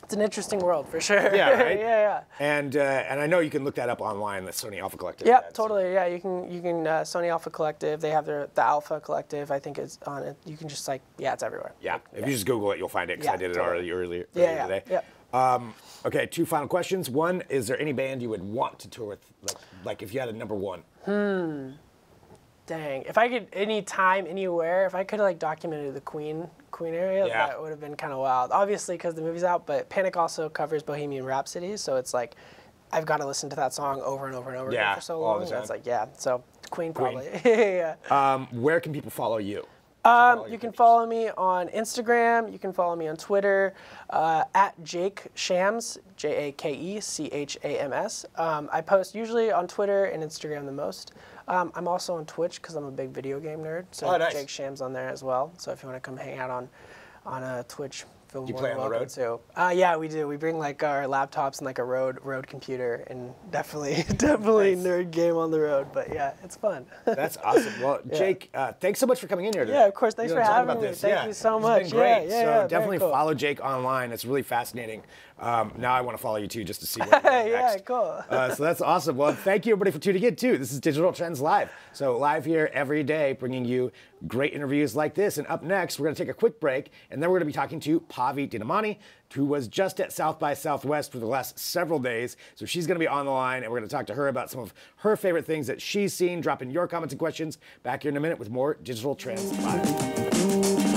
It's an interesting world for sure. Yeah, right. Yeah. And I know you can look that up online, the Sony Alpha Collective. Yeah, totally. Yeah, you can Sony Alpha Collective. They have the Alpha Collective. I think it's on it. You can just it's everywhere. Yeah. If you just Google it, you'll find it, because I did it earlier today. Okay, two final questions. One, is there any band you would want to tour with, like if you had a number one? Dang, if I could, anytime, anywhere, if I could like document the Queen area, Yeah. that would have been kind of wild. Obviously, because the movie's out, but Panic also covers Bohemian Rhapsody, so it's like I've got to listen to that song over and over and over again for so all long. the time. That's like, yeah, so Queen probably. Yeah. Where can people follow you? You can follow me on Instagram. You can follow me on Twitter at Jake Shams, JakeChams. I post usually on Twitter and Instagram the most. I'm also on Twitch because I'm a big video game nerd. So nice. Jake Shams on there as well. So if you want to come hang out on Twitch, feel Do you more play than on the welcome to. Yeah, we do. We bring like our laptops and like a road computer, and definitely Nice. nerd game on the road. But yeah, it's fun. That's awesome. Well, Jake, thanks so much for coming in here today. Yeah, of course. Thanks You for know, talk having about me. this. Thank you so It's much. been great. Yeah, So very definitely cool. follow Jake online. It's really fascinating. Now I want to follow you too, just to see what you're doing Yeah, next. cool. So that's awesome. Well, thank you everybody for tuning in too. This is Digital Trends Live. So live here every day, bringing you great interviews like this. And up next, we're going to take a quick break, and then we're going to be talking to Pavi Dinamani, who was just at South by Southwest for the last several days. So she's going to be on the line, and we're going to talk to her about some of her favorite things that she's seen. Drop in your comments and questions. Back here in a minute with more Digital Trends Live.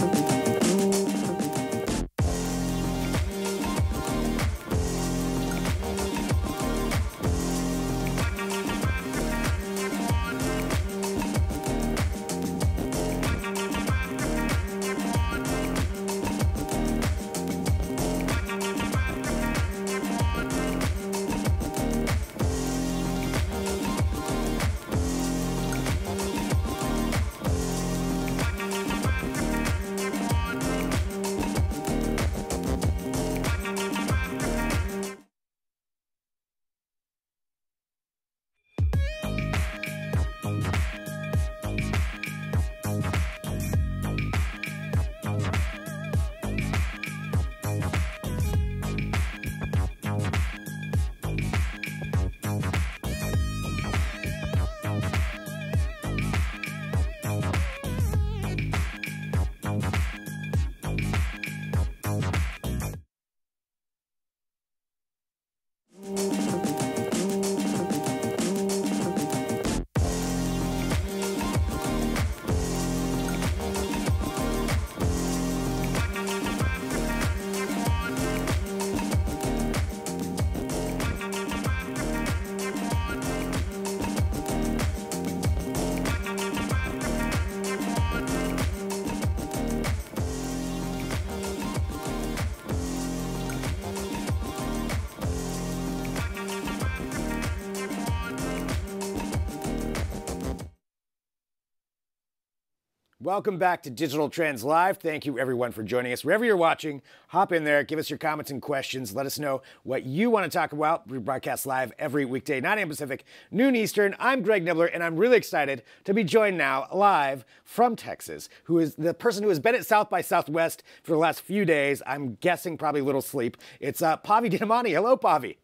Welcome back to Digital Trends Live. Thank you, everyone, for joining us. Wherever you're watching, hop in there, give us your comments and questions. Let us know what you want to talk about. We broadcast live every weekday, 9 a.m. Pacific, noon Eastern. I'm Greg Nibbler, and I'm really excited to be joined now live from Texas, who is the person who has been at South by Southwest for the last few days. I'm guessing probably little sleep. It's Pavi Dinamani. Hello, Pavi.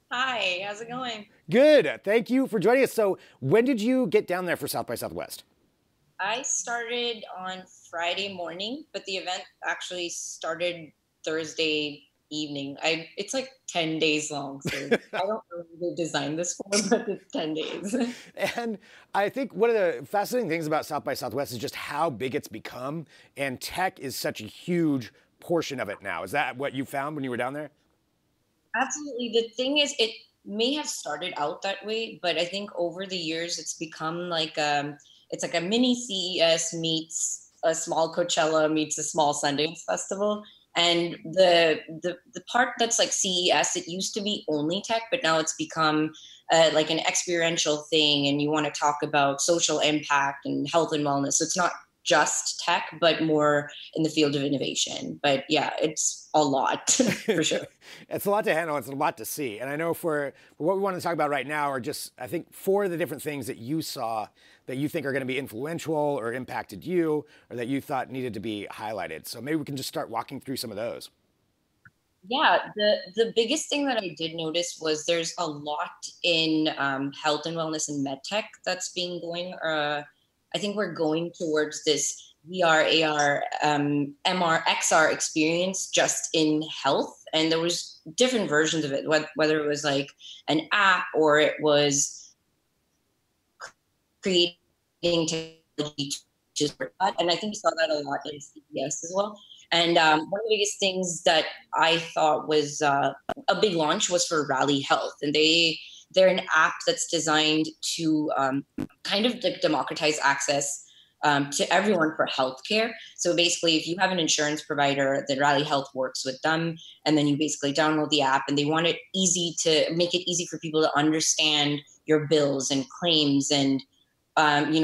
Hi, how's it going? Good. Thank you for joining us. So when did you get down there for South by Southwest? I started on Friday morning, but the event actually started Thursday evening. It's like 10 days long, so I don't know who they designed this for, but it's 10 days. And I think one of the fascinating things about South by Southwest is just how big it's become, and tech is such a huge portion of it now. Is that what you found when you were down there? Absolutely. The thing is, it may have started out that way, but I think over the years it's become like it's like a mini CES meets a small Coachella meets a small Sundance festival. And the part that's like CES, it used to be only tech, but now it's become like an experiential thing. And you want to talk about social impact and health and wellness. So it's not just tech, but more in the field of innovation. But yeah, it's a lot for sure. It's a lot to handle. It's a lot to see. And I know for what we want to talk about right now are just, I think, 4 of the different things that you saw that you think are going to be influential or impacted you or that you thought needed to be highlighted. So maybe we can just start walking through some of those. Yeah, the biggest thing that I did notice was there's a lot in health and wellness and medtech that's being going. I think we're going towards this VR, AR, MR, XR experience just in health. and there was different versions of it, whether it was like an app or it was creating technology to support that. And I think you saw that a lot in CES as well. And one of the biggest things that I thought was a big launch was for Rally Health, and they're an app that's designed to kind of like democratize access to everyone for healthcare. So basically, if you have an insurance provider, then Rally Health works with them, and then you basically download the app, and they want it easy to make it easy for people to understand your bills and claims and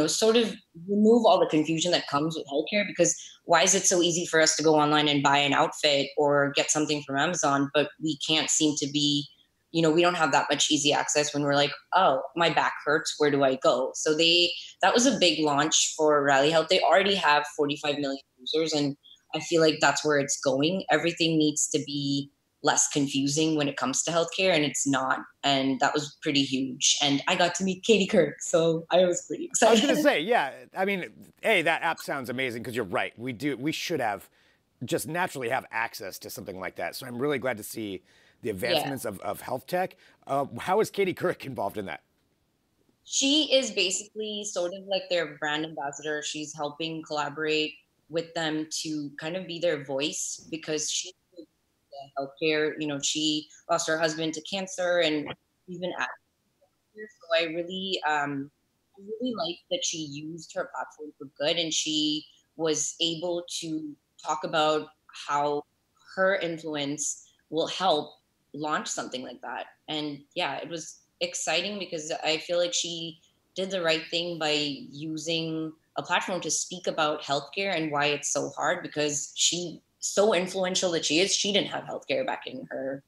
sort of remove all the confusion that comes with healthcare. Because why is it so easy for us to go online and buy an outfit or get something from Amazon, but we can't seem to be, we don't have that much easy access when we're like, oh, my back hurts, where do I go? So that was a big launch for Rally Health. They already have 45 million users, and I feel like that's where it's going. Everything needs to be less confusing when it comes to healthcare, and it's not. And that was pretty huge. And I got to meet Katie Kirk, so I was pretty excited. I was going to say, yeah. I mean, hey, that app sounds amazing because you're right. We should have just naturally have access to something like that. So I'm really glad to see the advancements of health tech. How is Katie Kirk involved in that? She is basically sort of like their brand ambassador. She's helping collaborate with them to kind of be their voice, because she healthcare, she lost her husband to cancer, and even at so I really like that she used her platform for good, and she was able to talk about how her influence will help launch something like that. And yeah, it was exciting because I feel like she did the right thing by using a platform to speak about healthcare and why it's so hard, because she so influential that she is, she didn't have healthcare back in her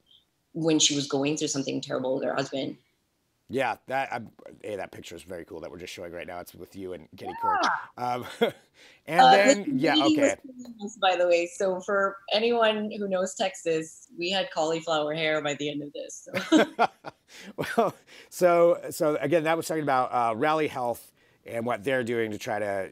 when she was going through something terrible with her husband. Yeah, that picture is very cool that we're just showing right now. It's with you and Katie Kirk. And then, okay. By the way, so for anyone who knows Texas, we had cauliflower hair by the end of this. Well, so again, that was talking about Rally Health and what they're doing to try to,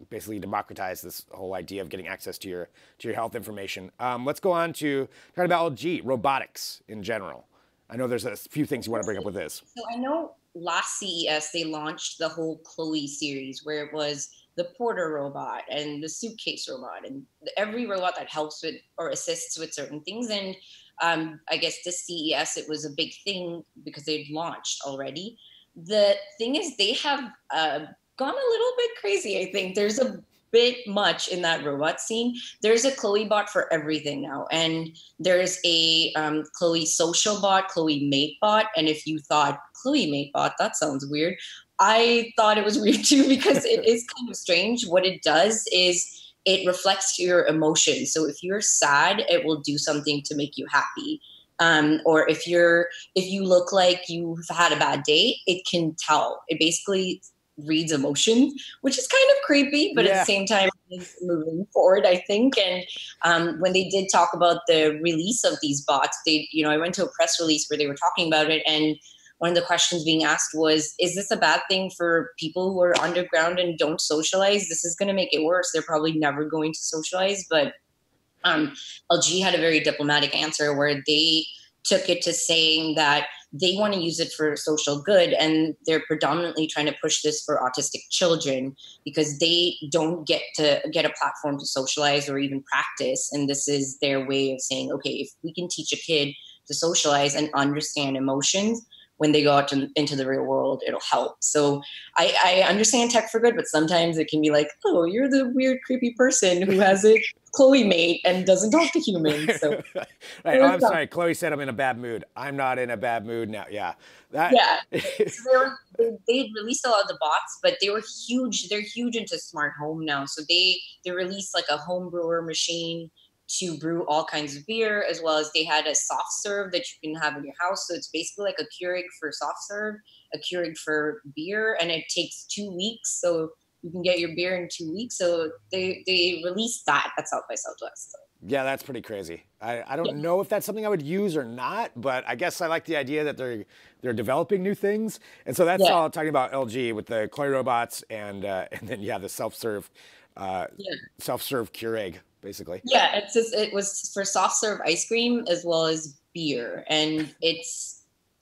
basically democratize this whole idea of getting access to your health information. Let's go on to talking about LG robotics in general. I know there's a few things you want to bring up with this. So I know last CES they launched the whole Chloe series, where it was the porter robot and the suitcase robot and every robot that helps with or assists with certain things. And I guess this CES, it was a big thing because they'd launched already. The thing is, they have gone a little bit crazy. I think there's a bit much in that robot scene. There's a Chloe bot for everything now. And there's a Chloe social bot, Chloe mate bot. And if you thought Chloe mate bot, that sounds weird, I thought it was weird too, because it is kind of strange. What it does is it reflects your emotions. So if you're sad, it will do something to make you happy. Or if you look like you've had a bad day, it can tell. It basically reads emotion, which is kind of creepy, but at the same time, it's moving forward, I think. And when they did talk about the release of these bots, I went to a press release where they were talking about it, and one of the questions being asked was, is this a bad thing for people who are underground and don't socialize? This is going to make it worse. They're probably never going to socialize. But LG had a very diplomatic answer where they took it to saying that they want to use it for social good, and they're predominantly trying to push this for autistic children because they don't get a platform to socialize or even practice. And this is their way of saying, okay, if we can teach a kid to socialize and understand emotions when they go out into the real world, it'll help. So I understand tech for good, but sometimes it can be like, oh, you're the weird, creepy person who has a Chloe mate and doesn't talk to humans. So. Right. Oh, I'm sorry. Chloe said I'm in a bad mood. I'm not in a bad mood now. Yeah. So they released a lot of the bots, but they were huge. They're huge into smart home now. So they released like a home brewer machine to brew all kinds of beer, as well as they had a soft serve that you can have in your house. So it's basically like a Keurig for soft serve, a Keurig for beer, and it takes 2 weeks. So you can get your beer in 2 weeks. So they released that at South by Southwest. So. Yeah, that's pretty crazy. I don't know if that's something I would use or not, but I guess I like the idea that they're developing new things. And so that's all talking about LG with the Chloe robots and then the self-serve Yeah. self-serve Keurig, basically. Yeah, it's just, it was for soft serve ice cream as well as beer, and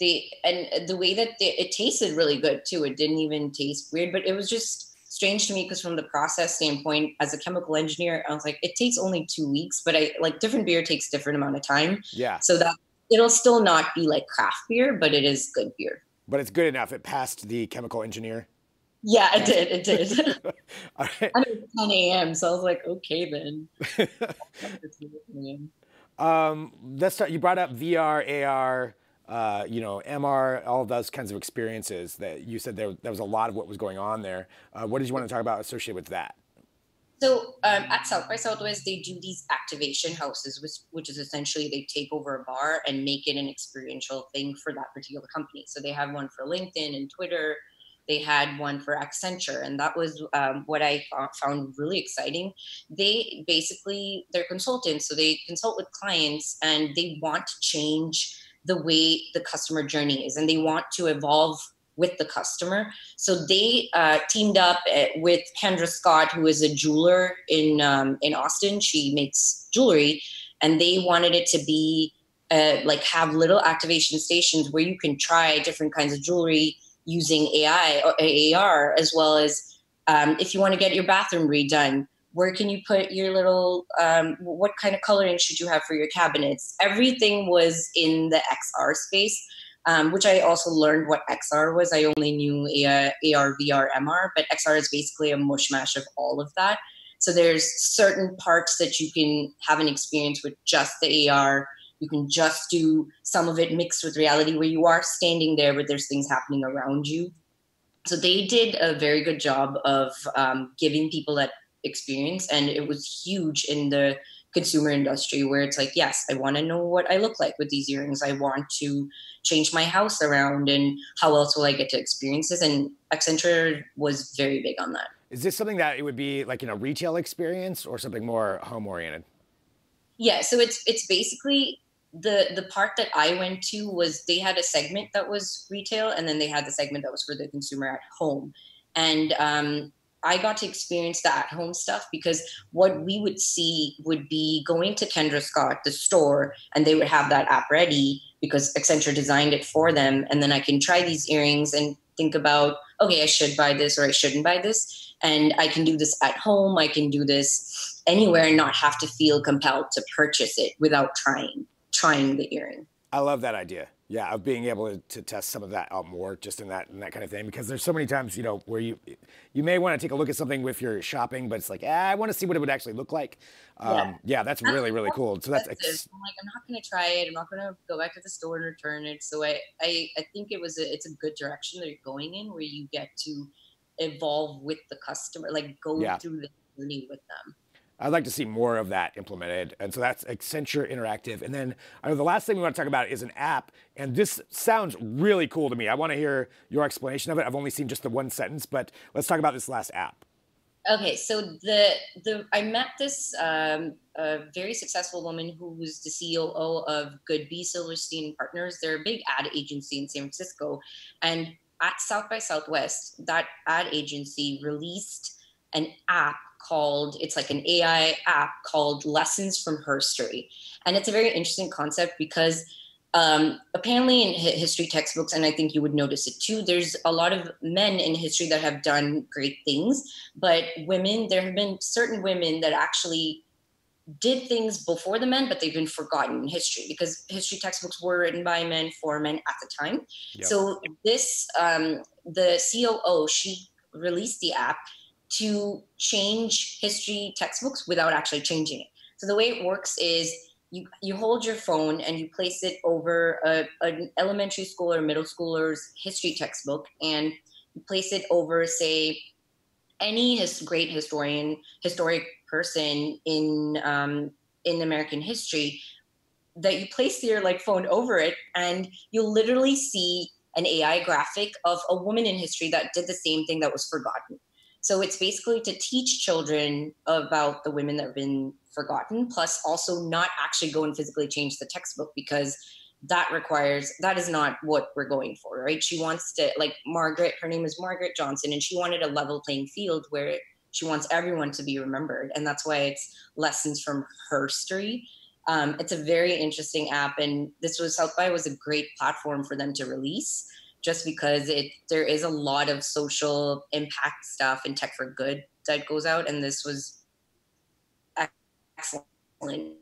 the way that it tasted really good too. It didn't even taste weird, but it was just strange to me because from the process standpoint, as a chemical engineer, I was like, it takes only 2 weeks, but I like different beer takes different amount of time, Yeah. so that it'll still not be like craft beer, but it is good beer. But it's good enough. It passed the chemical engineer. Yeah, it did. It did. All right. And it was 10 a.m. So I was like, okay, then. Let's start. You brought up VR, AR, MR, all of those kinds of experiences that you said there was a lot of what was going on there. What did you want to talk about associated with that? So at South by Southwest, they do these activation houses, which is essentially they take over a bar and make it an experiential thing for that particular company. So they have one for LinkedIn and Twitter. They had one for Accenture, and that was what I found really exciting. They're consultants, so they consult with clients, and they want to change the way the customer journey is, and they want to evolve with the customer. So they teamed up with Kendra Scott, who is a jeweler in Austin. She makes jewelry, and they wanted it to be like have little activation stations where you can try different kinds of jewelry using AI or AR, as well as if you want to get your bathroom redone, where can you put your little, what kind of coloring should you have for your cabinets? Everything was in the XR space, which I also learned what XR was. I only knew AR, VR, MR, but XR is basically a mush mash of all of that. So there's certain parts that you can have an experience with just the AR. You can just do some of it mixed with reality where you are standing there, but there's things happening around you. So they did a very good job of giving people that experience. And it was huge in the consumer industry where it's like, yes, I want to know what I look like with these earrings. I want to change my house around, and how else will I get to experience this? And Accenture was very big on that. Is this something that it would be like in a retail experience or something more home oriented? Yeah, so it's basically the part that I went to was they had a segment that was retail, and then they had the segment that was for the consumer at home. And I got to experience the at-home stuff because what we would see would be going to Kendra Scott, the store, and they would have that app ready because Accenture designed it for them. And then I can try these earrings and think about, okay, I should buy this or I shouldn't buy this. And I can do this at home. I can do this anywhere and not have to feel compelled to purchase it without trying the earring. I love that idea. Yeah, of being able to test some of that out more, just in that kind of thing, because there's so many times, where you may want to take a look at something with your shopping, but it's like, I want to see what it would actually look like. Yeah, that's really, really cool. So that's I'm like, I'm not going to try it. I'm not going to go back to the store and return it. So I think it's a good direction that you're going in, where you get to evolve with the customer, like go through the journey with them. I'd like to see more of that implemented. And so that's Accenture Interactive. And then I know the last thing we want to talk about is an app. And this sounds really cool to me. I want to hear your explanation of it. I've only seen just the one sentence, but let's talk about this last app. Okay, so I met this very successful woman who was the COO of Goodby Silverstein Partners. They're a big ad agency in San Francisco. And at South by Southwest, that ad agency released an app it's like an AI app called Lessons from History. And it's a very interesting concept because apparently in history textbooks, and I think you would notice it too, there's a lot of men in history that have done great things, but there have been certain women that actually did things before the men, but they've been forgotten in history because history textbooks were written by men for men at the time. Yep. So the COO, she released the app to change history textbooks without actually changing it. So the way it works is you hold your phone and you place it over an elementary school or middle schooler's history textbook, and you place it over, say, any great historic person in American history, that you place your phone over it, and you'll literally see an AI graphic of a woman in history that did the same thing that was forgotten. So it's basically to teach children about the women that have been forgotten, plus also not actually go and physically change the textbook, because that is not what we're going for, right? She wants to, Margaret, her name is Margaret Johnson, and she wanted a level playing field where she wants everyone to be remembered. And that's why it's lessons from her story. It's a very interesting app, and this was South by was a great platform for them to release, just because there is a lot of social impact stuff in Tech for Good that goes out, and this was excellent.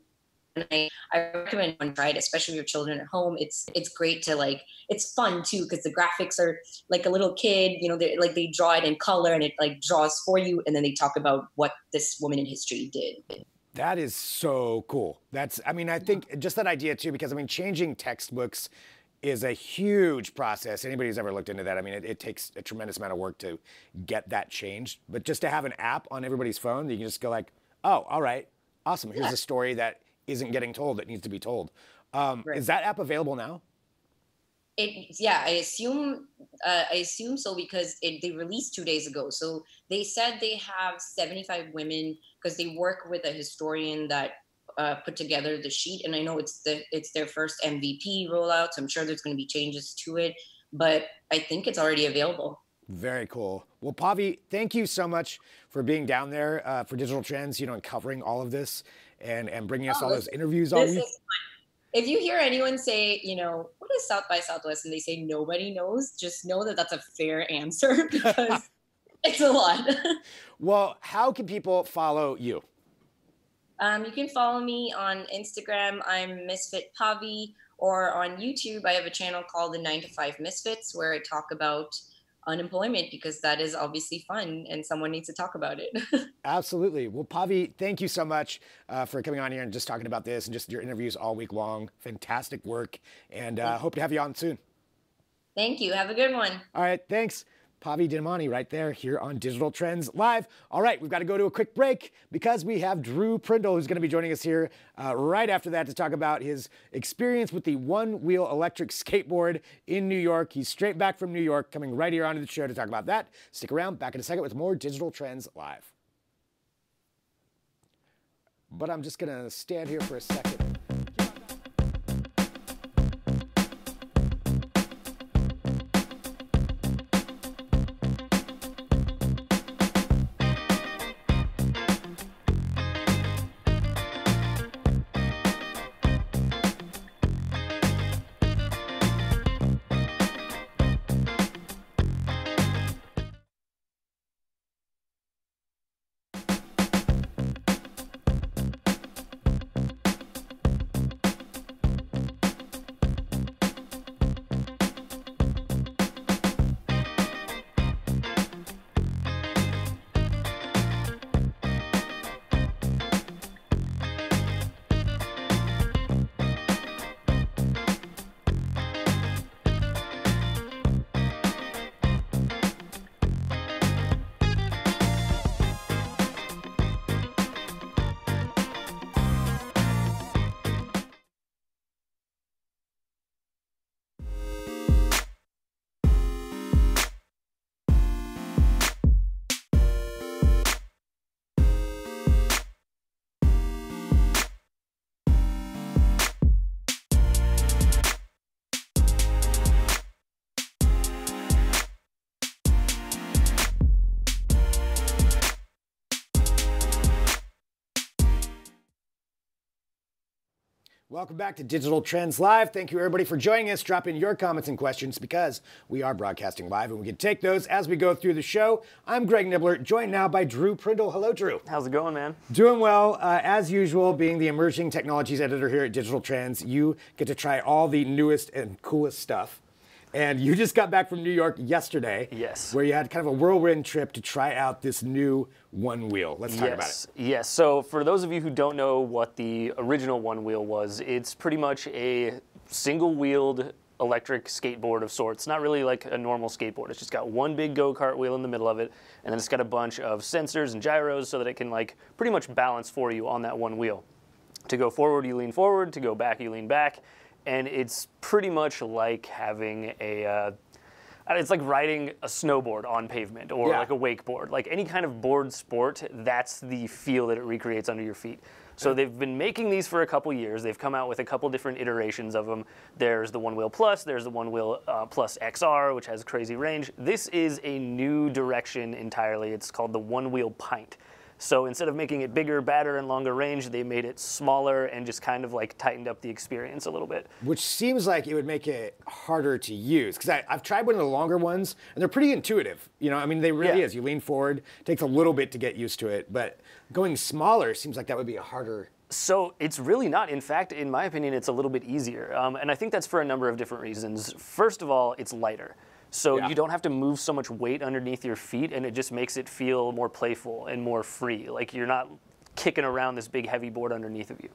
And I recommend one try it, especially with your children at home. It's great to like. It's fun too because the graphics are like a little kid. You know, they draw it in color and it like draws for you, and then they talk about what this woman in history did. That is so cool. I mean, I think just that idea too, because I mean, changing textbooks is a huge process. Anybody who's ever looked into that, I mean, it takes a tremendous amount of work to get that changed. But just to have an app on everybody's phone, you can just go like, oh, all right, awesome. Here's a story that isn't getting told that needs to be told. Right. Is that app available now? I assume so because they released 2 days ago. So they said they have 75 women because they work with a historian that put together the sheet. And I know it's their first MVP rollout. So I'm sure there's going to be changes to it, but I think it's already available. Very cool. Well, Pavi, thank you so much for being down there for Digital Trends, and covering all of this and bringing us all those interviews all week. If you hear anyone say, what is South by Southwest, and they say nobody knows, just know that that's a fair answer because it's a lot. Well, how can people follow you? You can follow me on Instagram. I'm Misfit Pavi, or on YouTube, I have a channel called the 9 to 5 Misfits where I talk about unemployment because that is obviously fun and someone needs to talk about it. Absolutely. Well, Pavi, thank you so much for coming on here and just talking about this and just your interviews all week long. Fantastic work, and hope to have you on soon. Thank you. Have a good one. All right. Thanks. Pavi Dinamani right there here on Digital Trends Live. All right, we've got to go to a quick break because we have Drew Prindle who's going to be joining us here right after that to talk about his experience with the one-wheel electric skateboard in New York. He's straight back from New York, coming right here onto the show to talk about that. Stick around, back in a second with more Digital Trends Live. But I'm just going to stand here for a second. Welcome back to Digital Trends Live. Thank you, everybody, for joining us. Drop in your comments and questions because we are broadcasting live, and we can take those as we go through the show. I'm Greg Nibbler, joined now by Drew Prindle. Hello, Drew. How's it going, man? Doing well. As usual, being the emerging technologies editor here at Digital Trends, you get to try all the newest and coolest stuff. And you just got back from New York yesterday. Yes. Where you had kind of a whirlwind trip to try out this new one wheel. Let's talk about it. Yes. So for those of you who don't know what the original one wheel was, it's pretty much a single-wheeled electric skateboard of sorts. Not really like a normal skateboard. It's just got one big go-kart wheel in the middle of it, and then it's got a bunch of sensors and gyros so that it can like pretty much balance for you on that one wheel. To go forward, you lean forward. To go back, you lean back. And it's pretty much like having it's like riding a snowboard on pavement or like a wakeboard. Like any kind of board sport, that's the feel that it recreates under your feet. So they've been making these for a couple years. They've come out with a couple different iterations of them. There's the One Wheel Plus, there's the One Wheel Plus XR, which has crazy range. This is a new direction entirely. It's called the One Wheel Pint. So instead of making it bigger, badder, and longer range, they made it smaller and just kind of like tightened up the experience a little bit. Which seems like it would make it harder to use. Because I've tried one of the longer ones, and they're pretty intuitive. You know, I mean, they really is. You lean forward, it takes a little bit to get used to it. But going smaller seems like that would be a harder... So it's really not. In fact, in my opinion, it's a little bit easier. And I think that's for a number of different reasons. First of all, it's lighter. So you don't have to move so much weight underneath your feet, and it just makes it feel more playful and more free. Like you're not kicking around this big heavy board underneath of you.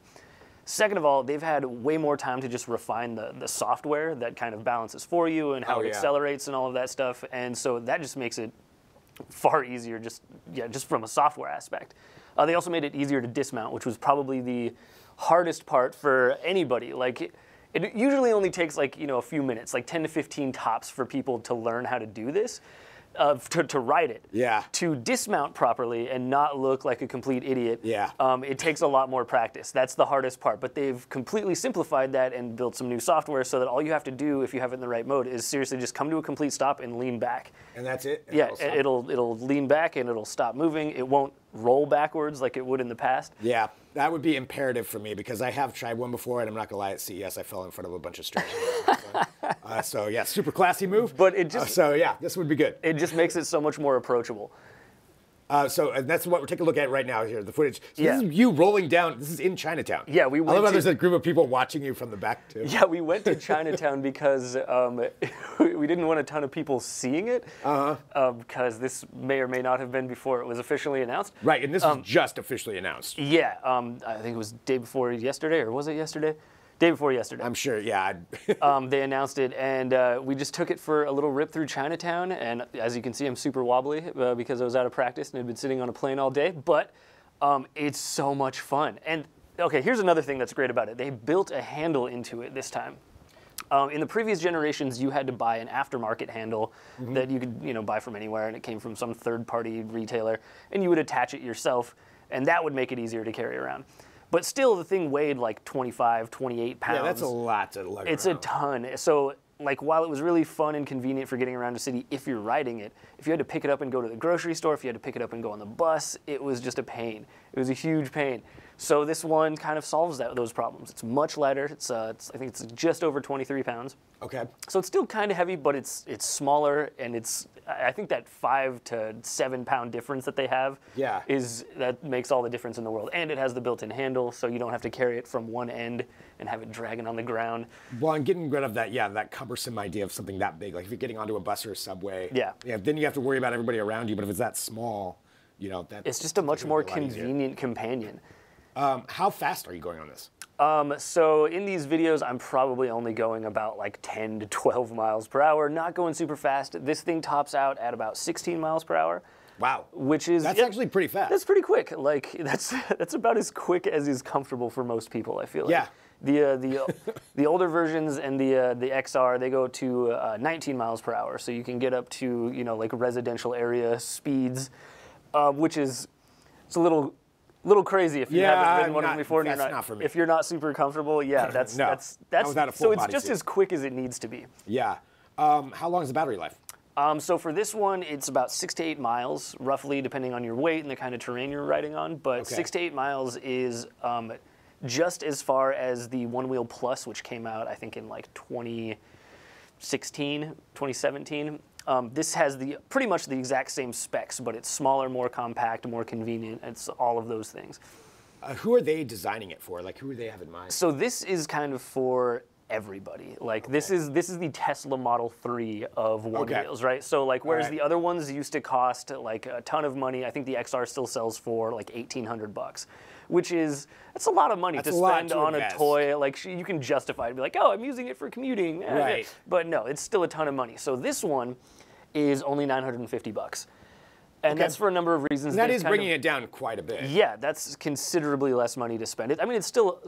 Second of all, they've had way more time to just refine the software that kind of balances for you and how it accelerates and all of that stuff. And so that just makes it far easier just from a software aspect. They also made it easier to dismount, which was probably the hardest part for anybody. Like, it usually only takes like, you know, a few minutes, like 10 to 15 tops for people to learn how to do this, to ride it. Yeah. To dismount properly and not look like a complete idiot, it takes a lot more practice. That's the hardest part. But they've completely simplified that and built some new software so that all you have to do, if you have it in the right mode, is seriously just come to a complete stop and lean back. And that's it? Yeah, it'll lean back and it'll stop moving. It won't roll backwards like it would in the past. Yeah, that would be imperative for me because I have tried one before, and I'm not gonna lie, at CES I fell in front of a bunch of strangers. So yeah, super classy move. But it just so yeah, this would be good. It just makes it so much more approachable. So that's what we're taking a look at right now here, the footage. So this is you rolling down. This is in Chinatown. Yeah, we went I love how there's a group of people watching you from the back too. Yeah, we went to Chinatown because we didn't want a ton of people seeing it. Because this may or may not have been before it was officially announced. Right, and this was just officially announced. Yeah, I think it was day before yesterday, or was it yesterday? Day before yesterday. I'm sure, yeah. They announced it, and we just took it for a little rip through Chinatown. And as you can see, I'm super wobbly because I was out of practice and had been sitting on a plane all day. But it's so much fun. And okay, here's another thing that's great about it. They built a handle into it this time. In the previous generations, you had to buy an aftermarket handle that you could, buy from anywhere, and it came from some third-party retailer, and you would attach it yourself, and that would make it easier to carry around. But still, the thing weighed like 25, 28 pounds. Yeah, that's a lot to lug It's around. a ton. So, like, while it was really fun and convenient for getting around the city if you're riding it, if you had to pick it up and go to the grocery store, if you had to pick it up and go on the bus, it was just a pain. It was a huge pain. So this one kind of solves those problems. It's much lighter. I think it's just over 23 pounds. Okay. So it's still kind of heavy, but it's smaller, and I think that 5 to 7 pound difference that they have that makes all the difference in the world. And it has the built-in handle, so you don't have to carry it from one end and have it dragging on the ground. Well, and getting rid of that cumbersome idea of something that big, like if you're getting onto a bus or a subway, then you have to worry about everybody around you. But if it's that small, it's just a much more convenient companion. How fast are you going on this? So in these videos, I'm probably only going about like 10 to 12 miles per hour, not going super fast. This thing tops out at about 16 miles per hour. Wow. Which is... That's actually pretty fast. That's pretty quick. Like, that's about as quick as is comfortable for most people, I feel like. Yeah. The older versions and the XR, they go to 19 miles per hour. So you can get up to, like residential area speeds, which is... It's a little crazy if you haven't ridden one of them before. That's not for me. If you're not super comfortable, that's so it's just as quick as it needs to be. Yeah. How long is the battery life? So for this one, it's about 6 to 8 miles, roughly, depending on your weight and the kind of terrain you're riding on. But 6 to 8 miles is just as far as the One Wheel Plus, which came out, I think, in like 2016, 2017. This has pretty much the exact same specs, but it's smaller, more compact, more convenient. It's all of those things. Who are they designing it for? Like, who do they have in mind? So this is kind of for everybody. Like, this is the Tesla Model 3 of one wheels, right? So like, whereas the other ones used to cost like a ton of money, I think the XR still sells for like $1,800, which that's a lot of money to spend on a toy. Like, you can justify it and be like, oh, I'm using it for commuting. Right. But no, it's still a ton of money. So this one is only $950. And that's for a number of reasons. That is bringing it down quite a bit. Yeah, that's considerably less money to spend. I mean, it's still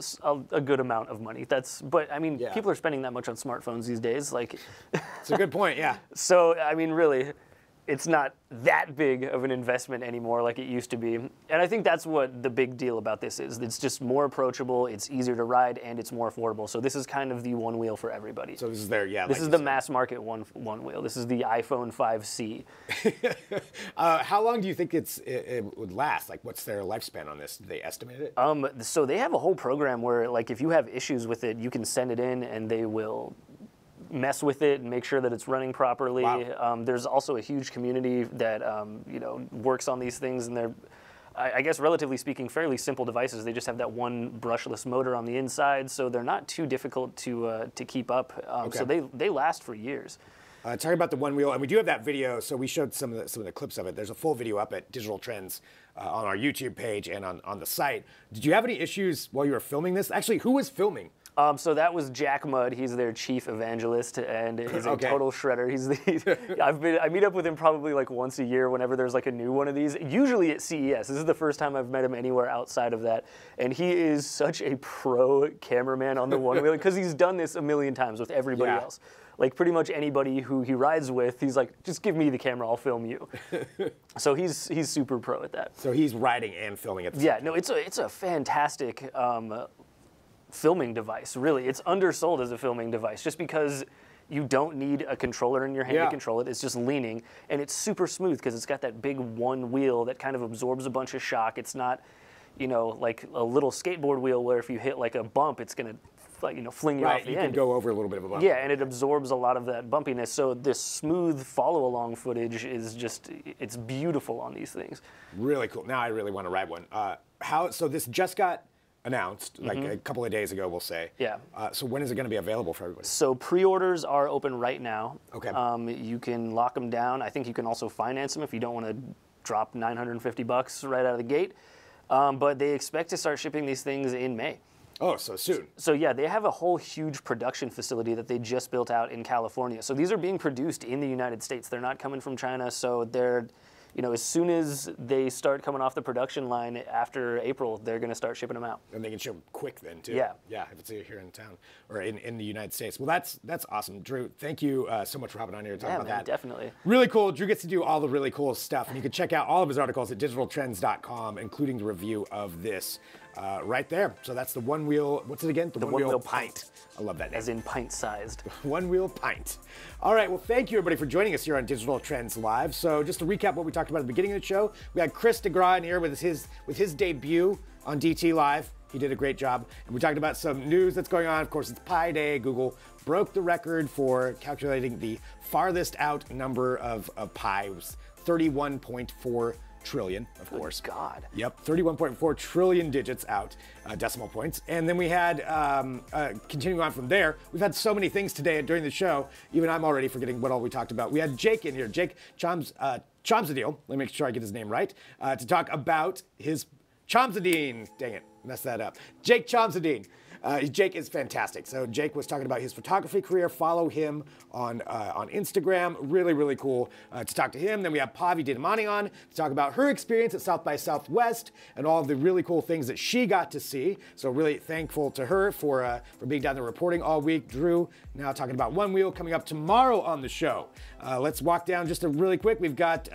a good amount of money. But I mean, people are spending that much on smartphones these days. Like, it's a good point, yeah. So, I mean, really, it's not that big of an investment anymore like it used to be. And I think that's what the big deal about this is. It's just more approachable, it's easier to ride, and it's more affordable. So this is kind of the one wheel for everybody. So this is their, yeah. This is the mass market one wheel. This is the iPhone 5C. How long do you think it would last? Like, what's their lifespan on this? Did they estimate it? So they have a whole program where, like, if you have issues with it, you can send it in and they will mess with it and make sure that it's running properly. Wow. There's also a huge community that you know, works on these things, and they're, I guess, relatively speaking, fairly simple devices. They just have that one brushless motor on the inside, so they're not too difficult to keep up. Okay. So they last for years. Talking about the one wheel, and we do have that video, so we showed some of the clips of it. There's a full video up at Digital Trends on our YouTube page and on the site. Did you have any issues while you were filming this? Actually, who was filming? So that was Jack Mudd. He's their chief evangelist, and he's a total shredder. I meet up with him probably like once a year whenever there's like a new one of these, usually at CES. This is the first time I've met him anywhere outside of that. And he is such a pro cameraman on the one wheel because he's done this a million times with everybody else. Like pretty much anybody who he rides with, he's like, just give me the camera, I'll film you. So he's super pro at that. So he's riding and filming at the same time. No, it's a fantastic filming device, really. It's undersold as a filming device just because you don't need a controller in your hand to control it. It's just leaning, and it's super smooth because it's got that big one wheel that kind of absorbs a bunch of shock. It's not, you know, like a little skateboard wheel where if you hit like a bump, it's gonna, like, you know, fling you off the end. You can go over a little bit of a bump. Yeah, and it absorbs a lot of that bumpiness. So this smooth follow-along footage is just, it's beautiful on these things. Really cool. Now I really want to ride one. So this just got announced, like a couple of days ago, we'll say. Yeah. So when is it going to be available for everybody? So pre-orders are open right now. Okay. You can lock them down. I think you can also finance them if you don't want to drop $950 right out of the gate. But they expect to start shipping these things in May. Oh, so soon. So yeah, they have a whole huge production facility that they just built out in California. So these are being produced in the United States. They're not coming from China. So they're, you know, as soon as they start coming off the production line after April, they're going to start shipping them out. And they can ship quick then, too. Yeah. Yeah, if it's here in town or in the United States. Well, that's awesome. Drew, thank you so much for hopping on here to talk about that. Definitely. Really cool. Drew gets to do all the really cool stuff. And you can check out all of his articles at digitaltrends.com, including the review of this right there. So that's the one wheel, what's it again? The one wheel pint. I love that name. As in pint-sized. One wheel pint. All right, well, thank you everybody for joining us here on Digital Trends Live. So just to recap what we talked about at the beginning of the show, we had Chris DeGraw in here with his debut on DT Live. He did a great job. And we talked about some news that's going on. Of course, it's Pi Day. Google broke the record for calculating the farthest out number of pi. It was 31.4 trillion, of course. God. Yep, 31.4 trillion digits out, decimal points. And then we had, continuing on from there, we've had so many things today during the show, even I'm already forgetting what all we talked about. We had Jake in here, Jake Chomzadil, let me make sure I get his name right, to talk about his Chomzadine. Dang it, messed that up. Jake Chomzadine. Jake is fantastic. So Jake was talking about his photography career. Follow him on Instagram. Really, really cool to talk to him. Then we have Pavi Didamani on to talk about her experience at South by Southwest and all of the really cool things that she got to see. So really thankful to her for being down there reporting all week. Drew now talking about One Wheel coming up tomorrow on the show. Let's walk down just a really quick. We've got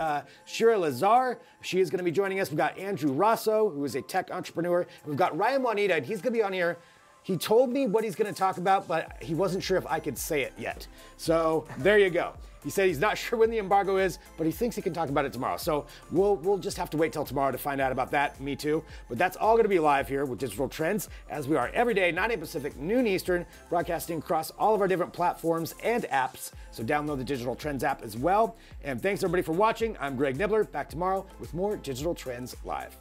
Shira Lazar. She is going to be joining us. We've got Andrew Rosso, who is a tech entrepreneur. And we've got Ryan Juanita, and he's going to be on here. He told me what he's going to talk about, but he wasn't sure if I could say it yet. So there you go. He said he's not sure when the embargo is, but he thinks he can talk about it tomorrow. So we'll just have to wait till tomorrow to find out about that. Me too. But that's all going to be live here with Digital Trends, as we are every day, 9 a.m. Pacific, noon Eastern, broadcasting across all of our different platforms and apps. So download the Digital Trends app as well. And thanks everybody for watching. I'm Greg Nibbler. Back tomorrow with more Digital Trends Live.